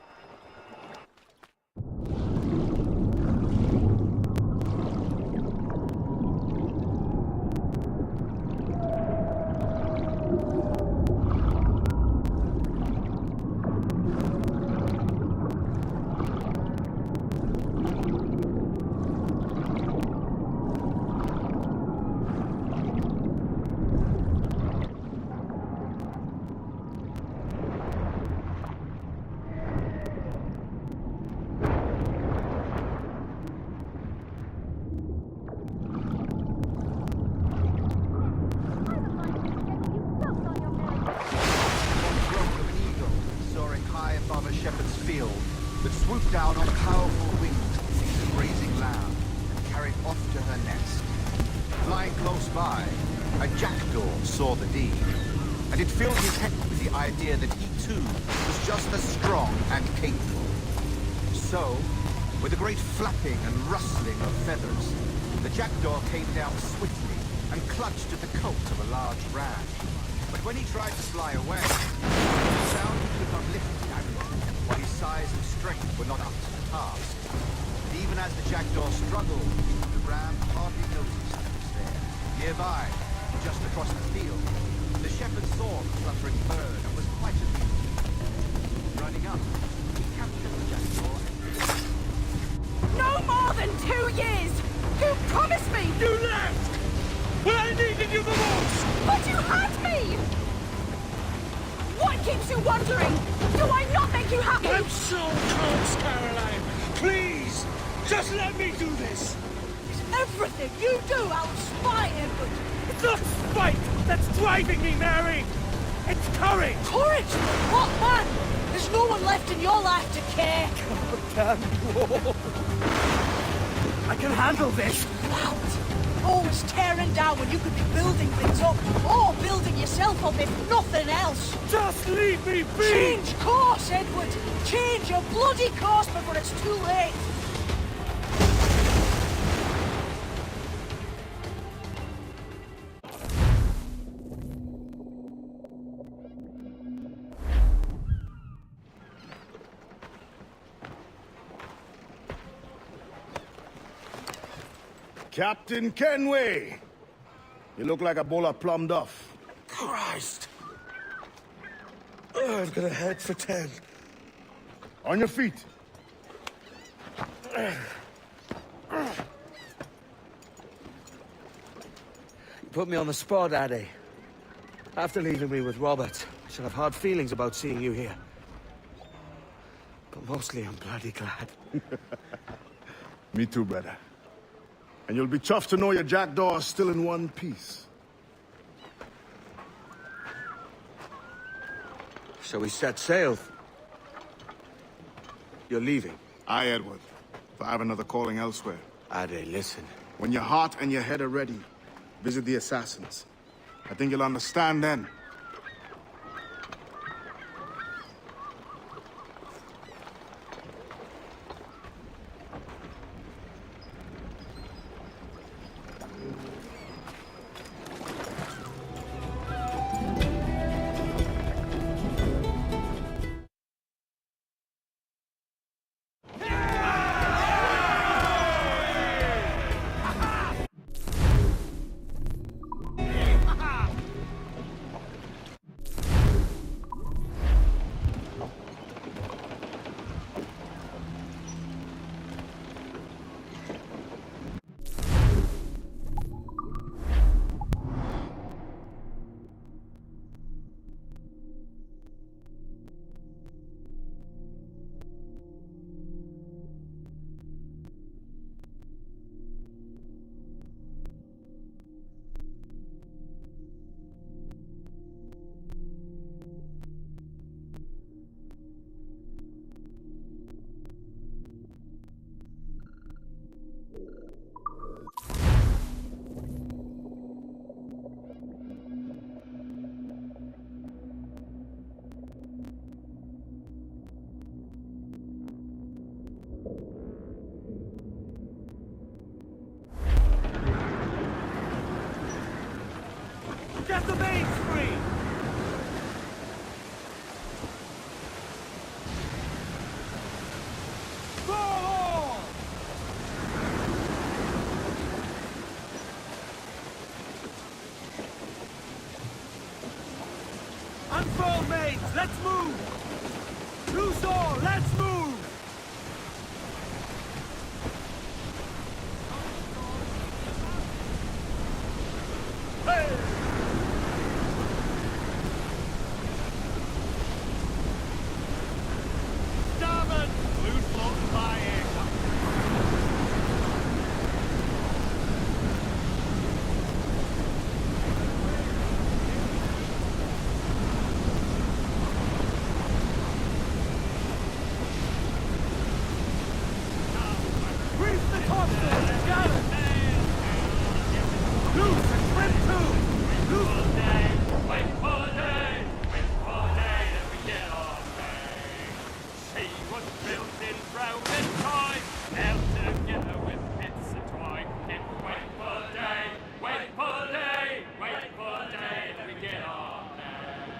Speaker 9: Down on powerful wings into the grazing lamb and carried off to her nest. Flying close by, a jackdaw saw the deed, and it filled his head with the idea that he too was just as strong and capable. So, with a great flapping and rustling of feathers, the jackdaw came down swiftly and clutched at the coat of a large ram. But when he tried to fly away, he found he could not lift the animal, while his size and strength were not up to the task. And even as the jackdaw struggled, the ram hardly noticed he was there. Nearby, just across the field, the shepherd saw the fluttering bird and was quite amused. Running up, he captured the jackdaw and...
Speaker 16: No more than 2 years! You promised me!
Speaker 5: You left! When I needed you the most!
Speaker 16: But you had me! What keeps you wandering? Do I not make you happy?
Speaker 5: I'm so close, Caroline! Please! Just let me do this!
Speaker 16: Is everything you do out of spite, Edward?
Speaker 5: It's not spite that's driving me, Mary! It's courage!
Speaker 16: Courage? What man? There's no one left in your life to care.
Speaker 5: God damn you all! I can handle this!
Speaker 16: What? Always tearing down when you could be building things up, or building yourself up if nothing else.
Speaker 5: Just leave me be!
Speaker 16: Change course, Edward! Change your bloody course before it's too late!
Speaker 3: Captain Kenway! You look like a bowl of plum duff.
Speaker 5: Christ! I've got a head for 10.
Speaker 3: On your feet.
Speaker 5: You put me on the spot, Addy. After leaving me with Robert, I shall have hard feelings about seeing you here. But mostly I'm bloody glad.
Speaker 3: Me too, brother. And you'll be chuffed to know your jackdaw is still in one piece.
Speaker 5: So we set sail. You're leaving?
Speaker 3: Aye, Edward. If I have another calling elsewhere.
Speaker 5: Ade, listen.
Speaker 3: When your heart and your head are ready, visit the assassins. I think you'll understand then.
Speaker 5: Get the mains free! Go! Unfurl mains, let's move! Loose all, let's move! Hey! Starboard! Loose float flying! Reef the topsails! Got it! Loose and trim too! Loose!
Speaker 1: Wait for the day! Wait for the day that we get our pay! She was built in broken toy, held together with bits of twine. Wait for the day! Wait for the day! Wait for the day that we get our pay!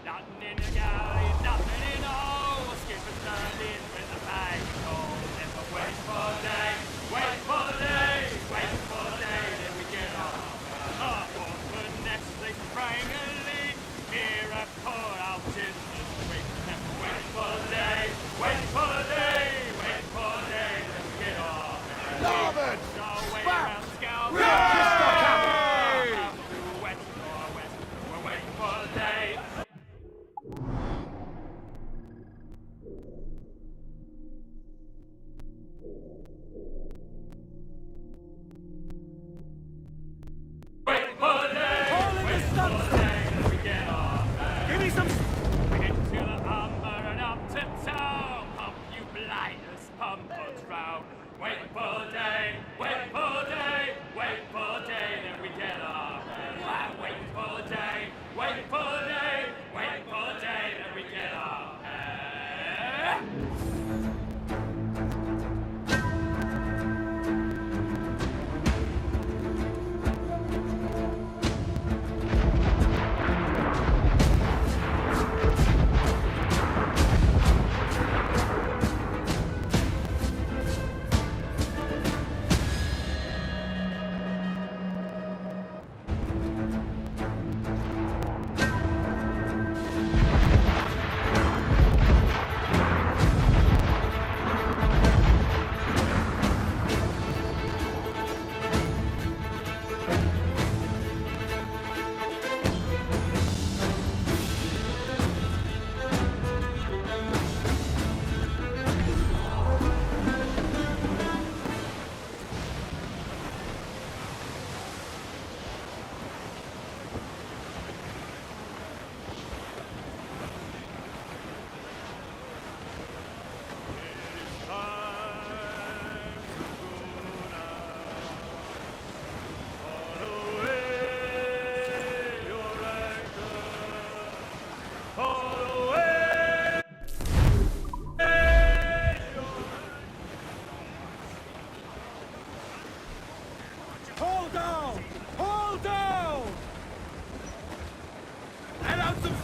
Speaker 1: Nothing in the galley, nothing in the hole. Skippers turned in with the bag of coal. Never wait for the day! Wait for the day! Wait for the day that we get our pay! Our orphan nestling sprang a leak. Here I pour out in the street. Never wait for the day! Wait for the day! Wait for the day that we get our pay!
Speaker 3: Starboard!
Speaker 1: So wait
Speaker 3: Spout!
Speaker 1: around scout.
Speaker 3: Kiss the captain!
Speaker 1: West or west, we're waiting for the day. Waiting for the day.
Speaker 5: All in the
Speaker 1: Waiting for the day that we get our pay.
Speaker 5: Give me some...
Speaker 1: Into the umber and up to town. Pump you blinders, pump us round. Waiting for the day. Waiting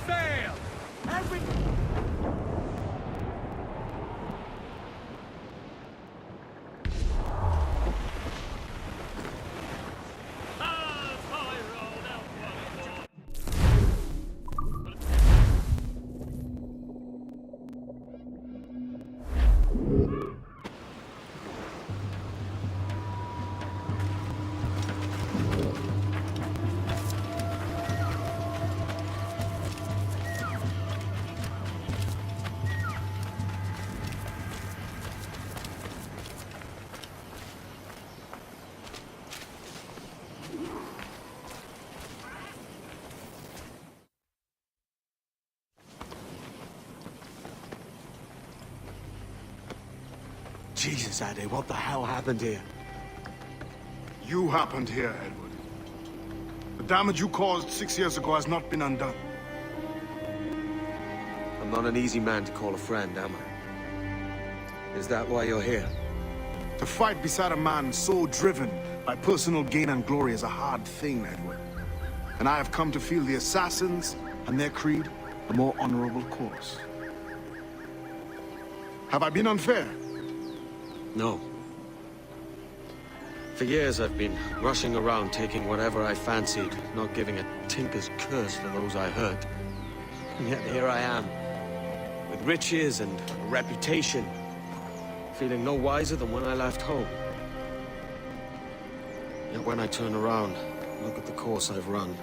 Speaker 5: sail! Every...
Speaker 2: Jesus, Addy, what the hell happened here?
Speaker 3: You happened here, Edward. The damage you caused 6 years ago has not been undone.
Speaker 2: I'm not an easy man to call a friend, am I? Is that why you're here?
Speaker 3: To fight beside a man so driven by personal gain and glory is a hard thing, Edward. And I have come to feel the assassins and their creed a more honorable course. Have I been unfair?
Speaker 2: No. For years I've been rushing around taking whatever I fancied, not giving a tinker's curse for those I hurt. And yet here I am, with riches and a reputation, feeling no wiser than when I left home. Yet when I turn around, look at the course I've run.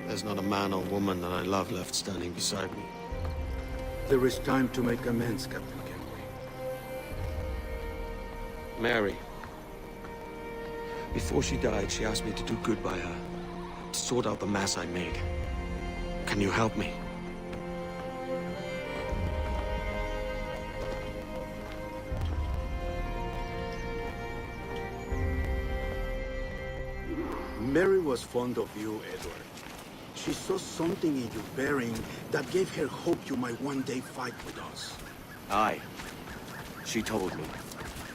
Speaker 2: There's not a man or woman that I love left standing beside me.
Speaker 6: There is time to make amends, Captain.
Speaker 2: Mary. Before she died, she asked me to do good by her, to sort out the mess I made. Can you help me?
Speaker 6: Mary was fond of you, Edward. She saw something in your bearing that gave her hope you might one day fight with us.
Speaker 2: Aye. She told me.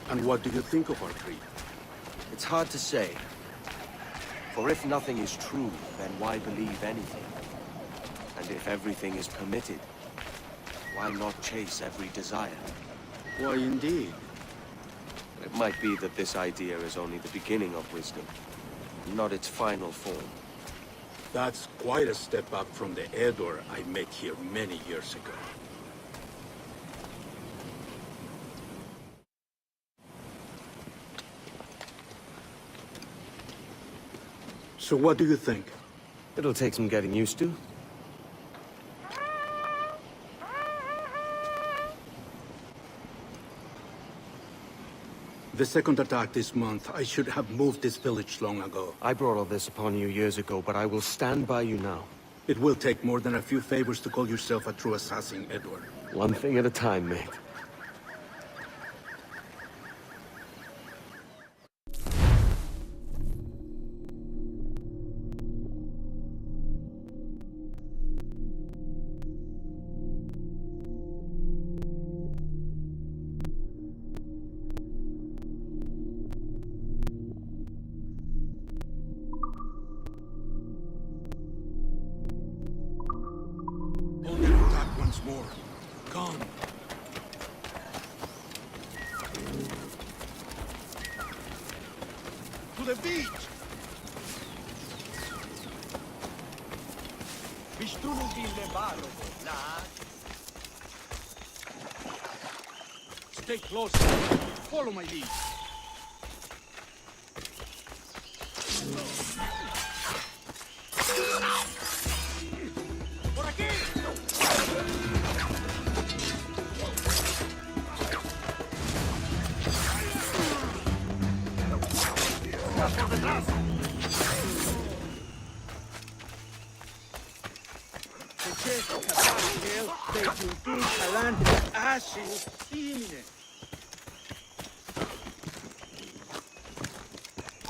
Speaker 6: And what do you think of our creed?
Speaker 2: It's hard to say. For if nothing is true, then why believe anything? And if everything is permitted, why not chase every desire?
Speaker 6: Why, indeed.
Speaker 2: It might be that this idea is only the beginning of wisdom, not its final form.
Speaker 6: That's quite a step up from the Edward I met here many years ago. So what do you think?
Speaker 2: It'll take some getting used to.
Speaker 6: The second attack this month, I should have moved this village long ago.
Speaker 2: I brought all this upon you years ago, but I will stand by you now.
Speaker 6: It will take more than a few favors to call yourself a true assassin, Edward.
Speaker 2: One thing at a time, mate.
Speaker 6: Once more. Gone. To the beach! Stay close. Follow my lead. Por aquí! ¡Por detrás!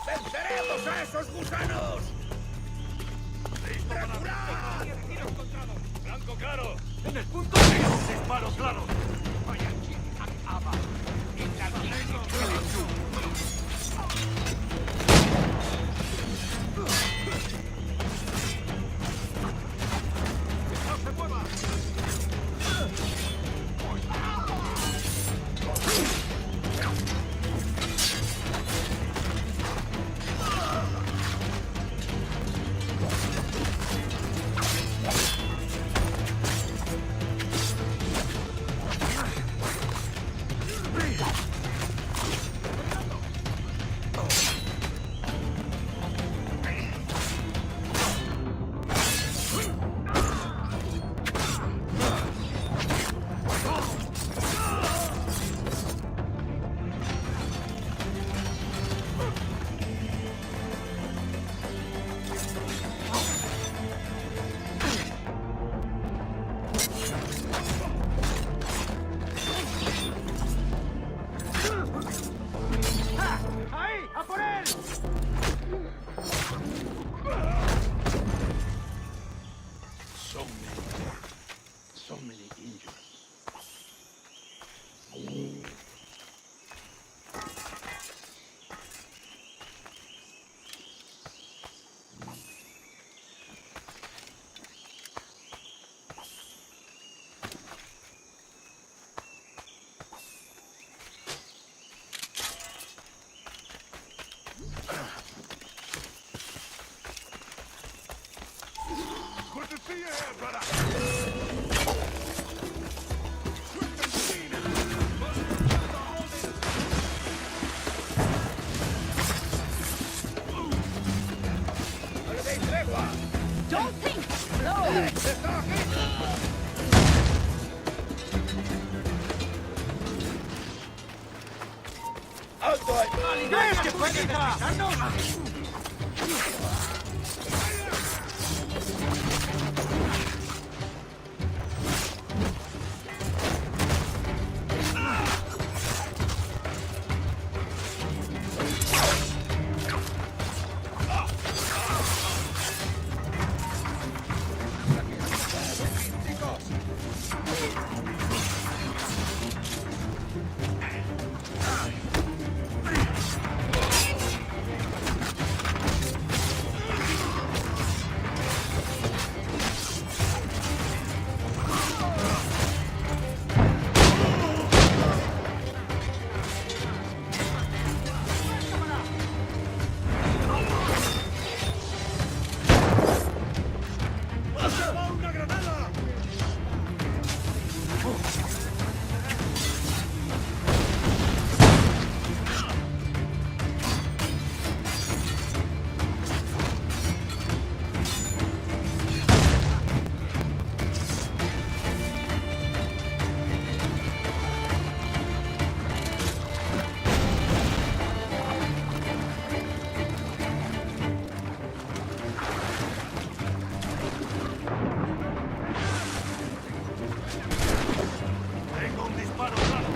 Speaker 5: ¡Venceremos a esos gusanos! ¡Espectacular! ¡Blanco claro! ¡En el punto de disparo claro! ¡Vaya acaba! ¡En la ¡Ahí! ¡A por él!
Speaker 19: So many injuries.
Speaker 5: Good to see you here, brother.
Speaker 16: Don't think slow!
Speaker 5: ¡Ves que puede despistarnos! Tengo un disparo claro.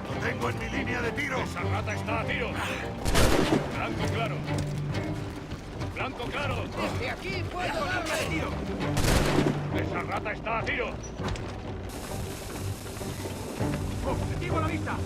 Speaker 5: Lo tengo en mi línea de tiro.
Speaker 1: Esa rata está a tiro. Blanco claro. Blanco claro.
Speaker 5: Desde aquí puedo línea de tiro.
Speaker 1: Esa rata está a tiro.
Speaker 5: Objetivo a la vista.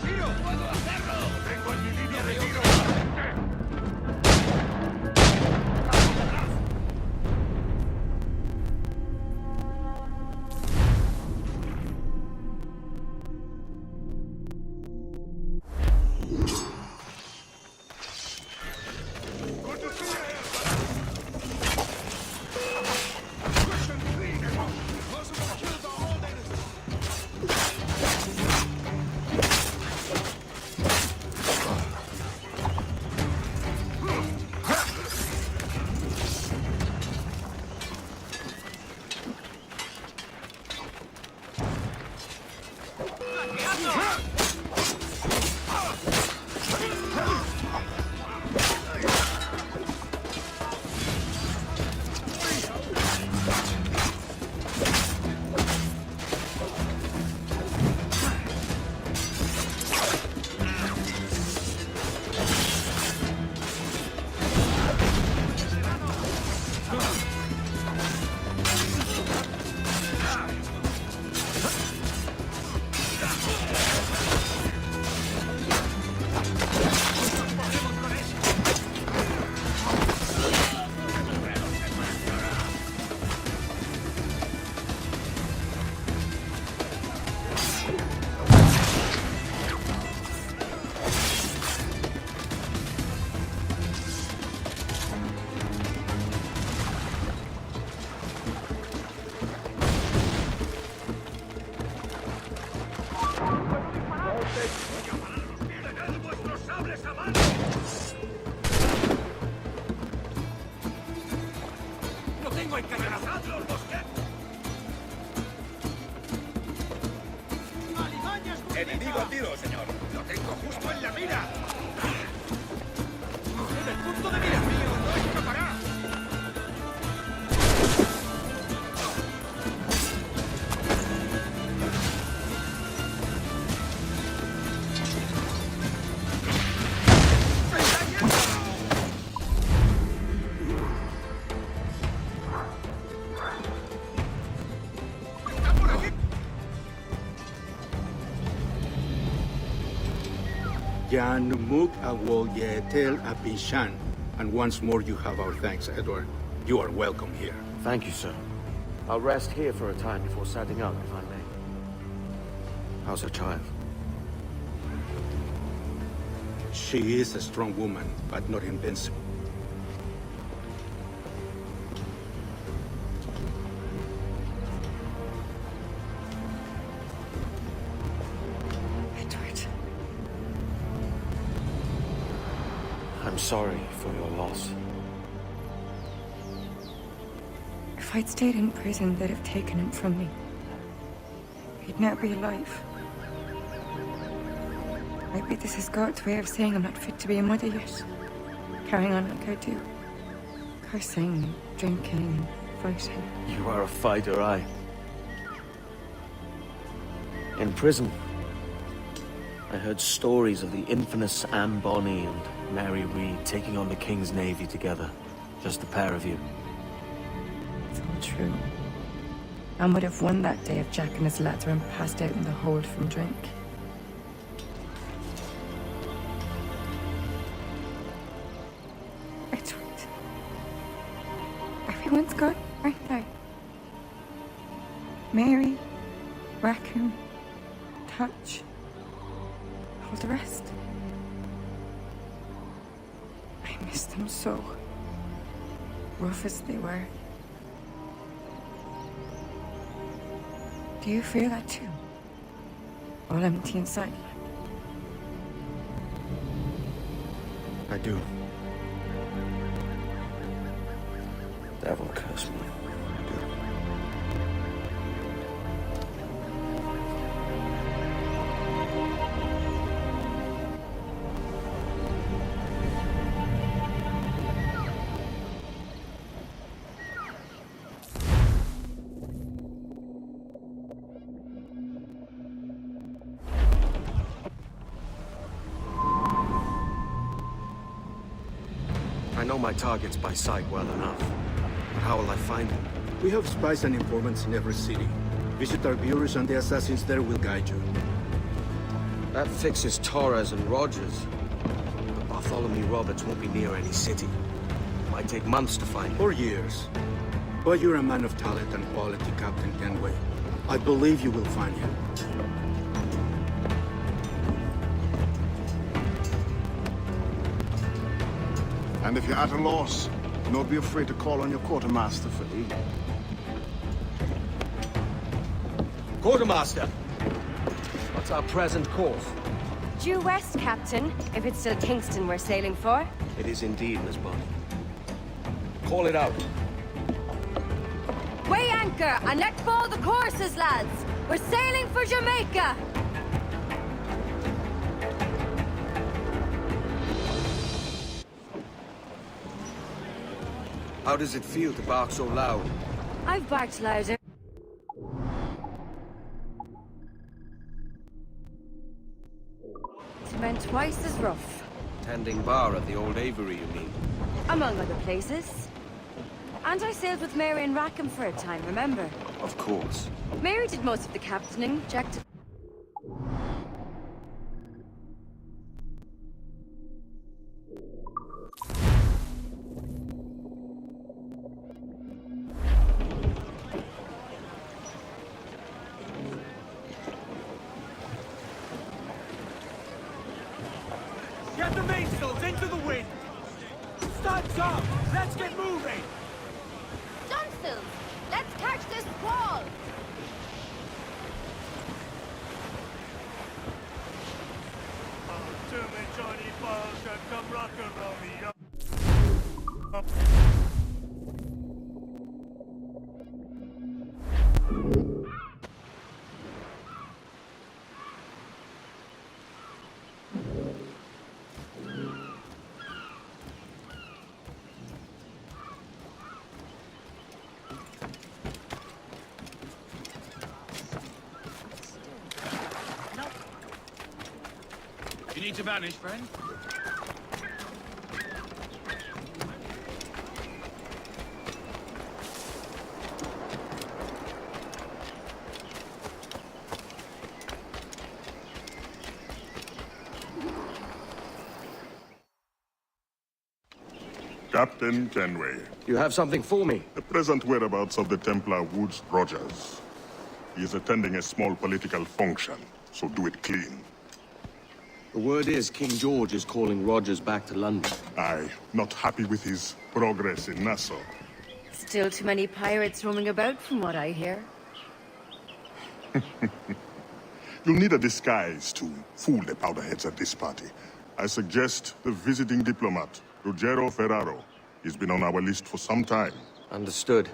Speaker 5: tiro! ¡Puedo hacerlo! ¡Tengo en mi línea de tiro!
Speaker 17: Enemigo a tiro, señor. Lo tengo justo en la mira. ¡En el punto de mira! ¡Mío, no escapará!
Speaker 10: Jan Muk Awol Yetel Apishan. And once more you have our thanks, Edward. You are welcome here.
Speaker 2: Thank you, sir. I'll rest here for a time before setting out, if I may. How's her child?
Speaker 10: She is a strong woman, but not invincible.
Speaker 2: I'm sorry for your loss.
Speaker 7: If I'd stayed in prison, they'd have taken him from me. He'd never be alive. Maybe this is God's way of saying I'm not fit to be a mother yet. Carrying on like I do. Cursing, drinking, fighting.
Speaker 2: You are a fighter, aye. In prison, I heard stories of the infamous Anne Bonny and Mary Reed taking on the King's Navy together. Just the pair of you.
Speaker 7: It's all true. Anne would have won that day if Jack and his lads weren't passed out in the hold from drink. Edward. Everyone's gone, aren't they? Mary, Raccoon, Touch, all the rest. I miss them so. Rough as they were. Do you feel that too? All empty inside?
Speaker 2: I do. Devil curse me. I do. I know my targets by sight well enough. But how will I find them?
Speaker 10: We have spies and informants in every city. Visit our bureaus and the assassins there will guide you.
Speaker 2: That fixes Torres and Rogers. But Bartholomew Roberts won't be near any city. Might take months to find him.
Speaker 19: Or years. But you're a man of talent and quality, Captain Kenway. I believe you will find him.
Speaker 3: And if you're at a loss, don't be afraid to call on your quartermaster for aid.
Speaker 2: Quartermaster! What's our present course?
Speaker 20: Due west, Captain, if it's still Kingston we're sailing for.
Speaker 2: It is indeed, Miss Bonnie. Call it out.
Speaker 20: Weigh anchor and let fall the courses, lads! We're sailing for Jamaica!
Speaker 2: How does it feel to bark so loud?
Speaker 20: I've barked louder. It's been twice as rough.
Speaker 2: Tending bar at the old Avery, you mean?
Speaker 20: Among other places. And I sailed with Mary and Rackham for a time, remember?
Speaker 2: Of course.
Speaker 20: Mary did most of the captaining, Jack did...
Speaker 5: Get the mainsails into the wind! Studs up! Let's get moving!
Speaker 20: Stunsails! Let's catch this squall!
Speaker 5: To me, Johnny Parker, come rock around me.
Speaker 4: You need to vanish, friend?
Speaker 21: Captain Kenway.
Speaker 2: You have something for me?
Speaker 21: The present whereabouts of the Templar Woods Rogers. He is attending a small political function, so do it clean.
Speaker 2: The word is King George is calling Rogers back to London.
Speaker 21: Aye, not happy with his progress in Nassau.
Speaker 20: Still too many pirates roaming about, from what I hear.
Speaker 21: You'll need a disguise to fool the powderheads at this party. I suggest the visiting diplomat, Ruggiero Ferraro. He's been on our list for some time.
Speaker 2: Understood.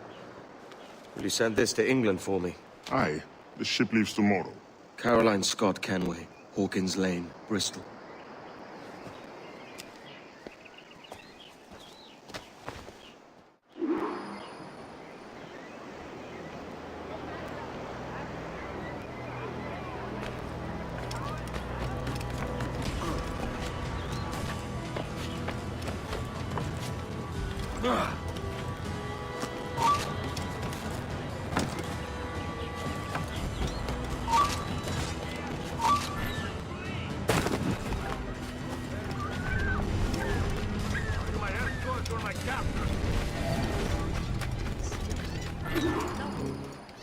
Speaker 2: Will you send this to England for me?
Speaker 21: Aye, the ship leaves tomorrow.
Speaker 2: Caroline Scott Kenway, Hawkins Lane, Bristol.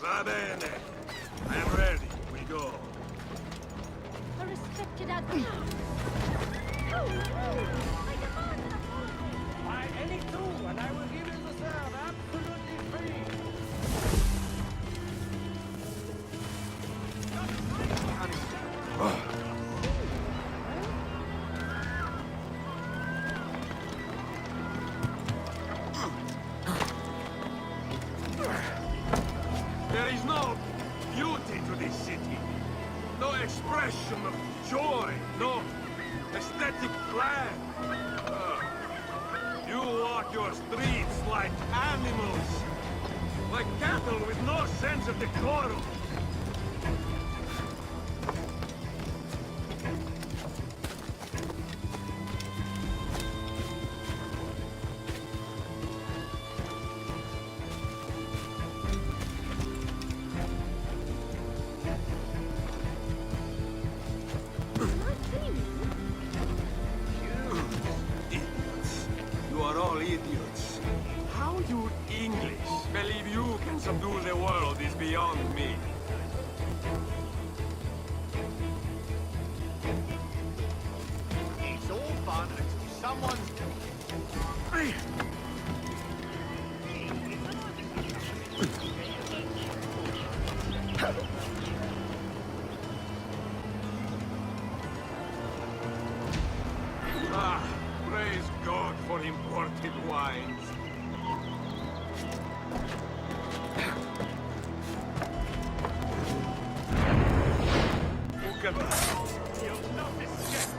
Speaker 5: Va bene. I am ready. We go.
Speaker 20: A respected admiral.
Speaker 5: Buy any two, and I will give you the serve absolutely free. There is no beauty to this city. No expression of joy. No aesthetic plan. You walk your streets like animals. Like cattle with no sense of decorum.
Speaker 17: Ah, praise God for imported wines. Look at that. You'll not escape.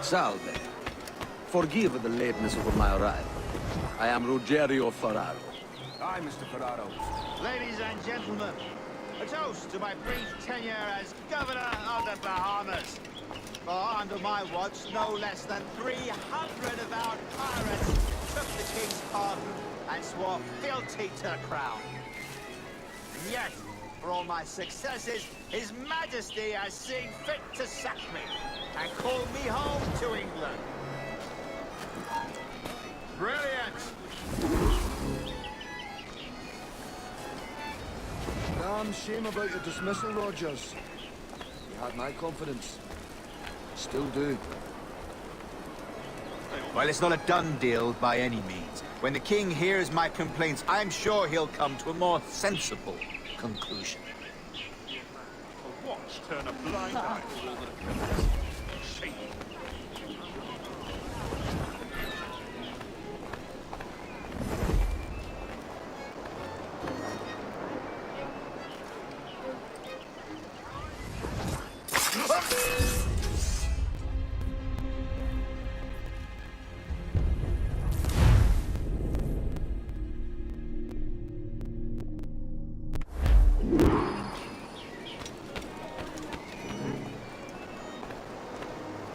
Speaker 2: Salve. Forgive the lateness of my arrival. I am Ruggiero Ferraro.
Speaker 17: Hi, Mr. Ferraro.
Speaker 11: Ladies and gentlemen, a toast to my brief tenure as Governor of the Bahamas. For under my watch, no less than 300 avowed pirates took the King's pardon and swore fealty to the crown. And yet, for all my successes, His Majesty has seen fit to sack me and call me home to England. Brilliant!
Speaker 17: Damn shame about your dismissal, Rogers. You had my confidence. Still do.
Speaker 9: Well, it's not a done deal by any means. When the king hears my complaints, I'm sure he'll come to a more sensible conclusion.
Speaker 1: Watch turn a blind eye to all the shame.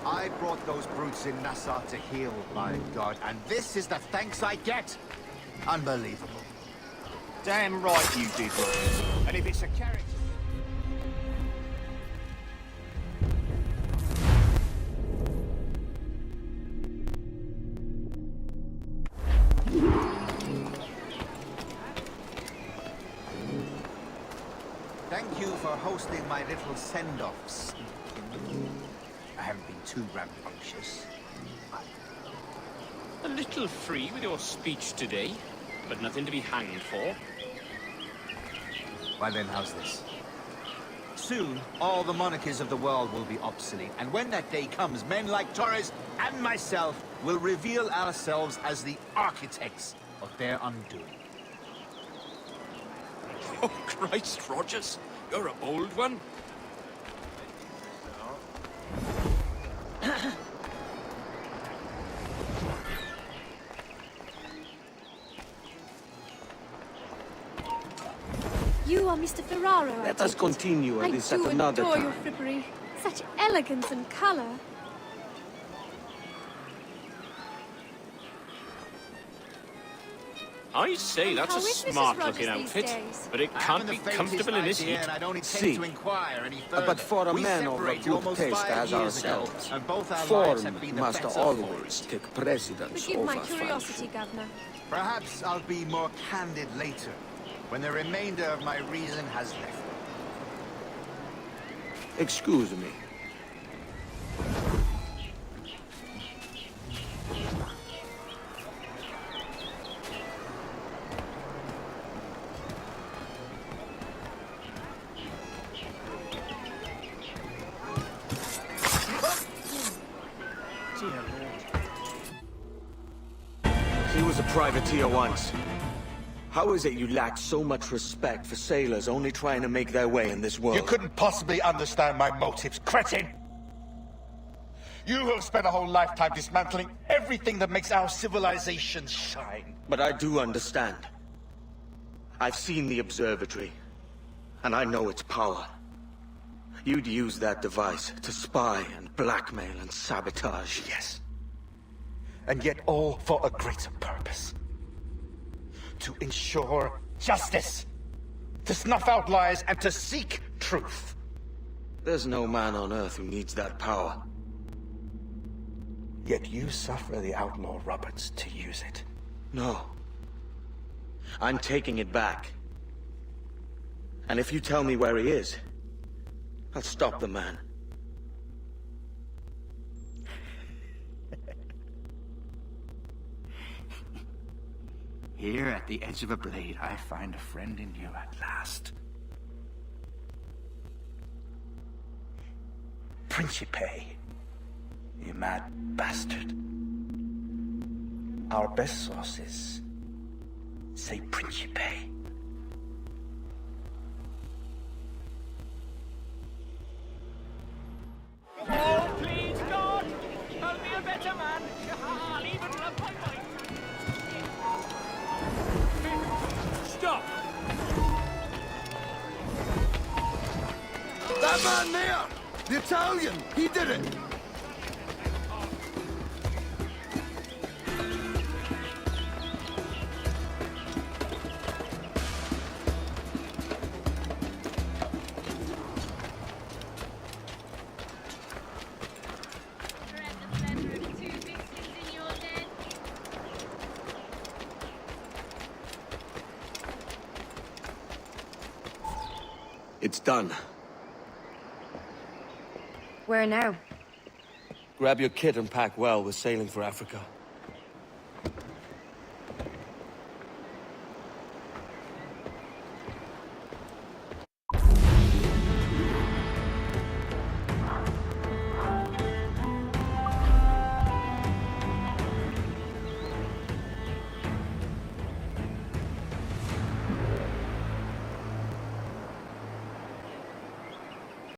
Speaker 9: I brought those brutes in Nassau to heal, my God, and this is the thanks I get? Unbelievable.
Speaker 11: Damn right you did, Rogers. And if it's a character...
Speaker 9: Thank you for hosting my little send-offs. I haven't been too rambunctious.
Speaker 22: A little free with your speech today, but nothing to be hanged for.
Speaker 9: Well then, how's this? Soon, all the monarchies of the world will be obsolete, and when that day comes, men like Torres and myself will reveal ourselves as the architects of their undoing.
Speaker 22: Oh, Christ, Rogers, you're a bold one.
Speaker 23: You are Mr. Ferraro,
Speaker 2: Let us continue this at another
Speaker 23: I do adore
Speaker 2: time.
Speaker 23: your frippery. Such elegance and colour.
Speaker 22: I say that's
Speaker 23: How
Speaker 22: a
Speaker 23: is Mrs.
Speaker 22: smart-looking
Speaker 23: Rogers these
Speaker 22: outfit,
Speaker 23: days?
Speaker 22: but it
Speaker 9: I
Speaker 22: can't
Speaker 9: haven't
Speaker 22: be
Speaker 9: the faintest
Speaker 22: comfortable in this
Speaker 9: idea,
Speaker 22: heat.
Speaker 9: and I don't intend
Speaker 2: See,
Speaker 9: to inquire any further.
Speaker 2: but for a
Speaker 9: We
Speaker 2: man of a
Speaker 9: separated
Speaker 2: good
Speaker 9: almost
Speaker 2: taste
Speaker 9: 5
Speaker 2: as
Speaker 9: years ago,
Speaker 2: ourselves,
Speaker 9: and both our lives
Speaker 2: form
Speaker 9: have been the
Speaker 2: must
Speaker 9: better
Speaker 2: always take precedence
Speaker 23: Forgive
Speaker 2: over
Speaker 23: my
Speaker 2: fashion.
Speaker 23: curiosity, Governor.
Speaker 9: Perhaps I'll be more candid later, when the remainder of my reason has left.
Speaker 2: Excuse me. He was a privateer once. How is it you lack so much respect for sailors only trying to make their way in this world?
Speaker 15: You couldn't possibly understand my motives, cretin! You who have spent a whole lifetime dismantling everything that makes our civilization shine.
Speaker 2: But I do understand. I've seen the observatory, and I know its power. You'd use that device to spy and blackmail and sabotage.
Speaker 15: Yes. And yet all for a greater purpose. To ensure justice. To snuff out lies and to seek truth.
Speaker 2: There's no man on Earth who needs that power.
Speaker 15: Yet you suffer the outlaw Roberts to use it.
Speaker 2: No. I'm taking it back. And if you tell me where he is, I'll stop the man.
Speaker 15: Here at the edge of a blade, I find a friend in you at last. Principe, you mad bastard. Our best sources say Principe.
Speaker 1: Oh, please, God! I'll be a better man. I'll even rub my wife. Stop!
Speaker 5: That man there! The Italian! He did it!
Speaker 2: It's done.
Speaker 20: Where now?
Speaker 2: Grab your kit and pack well. We're sailing for Africa.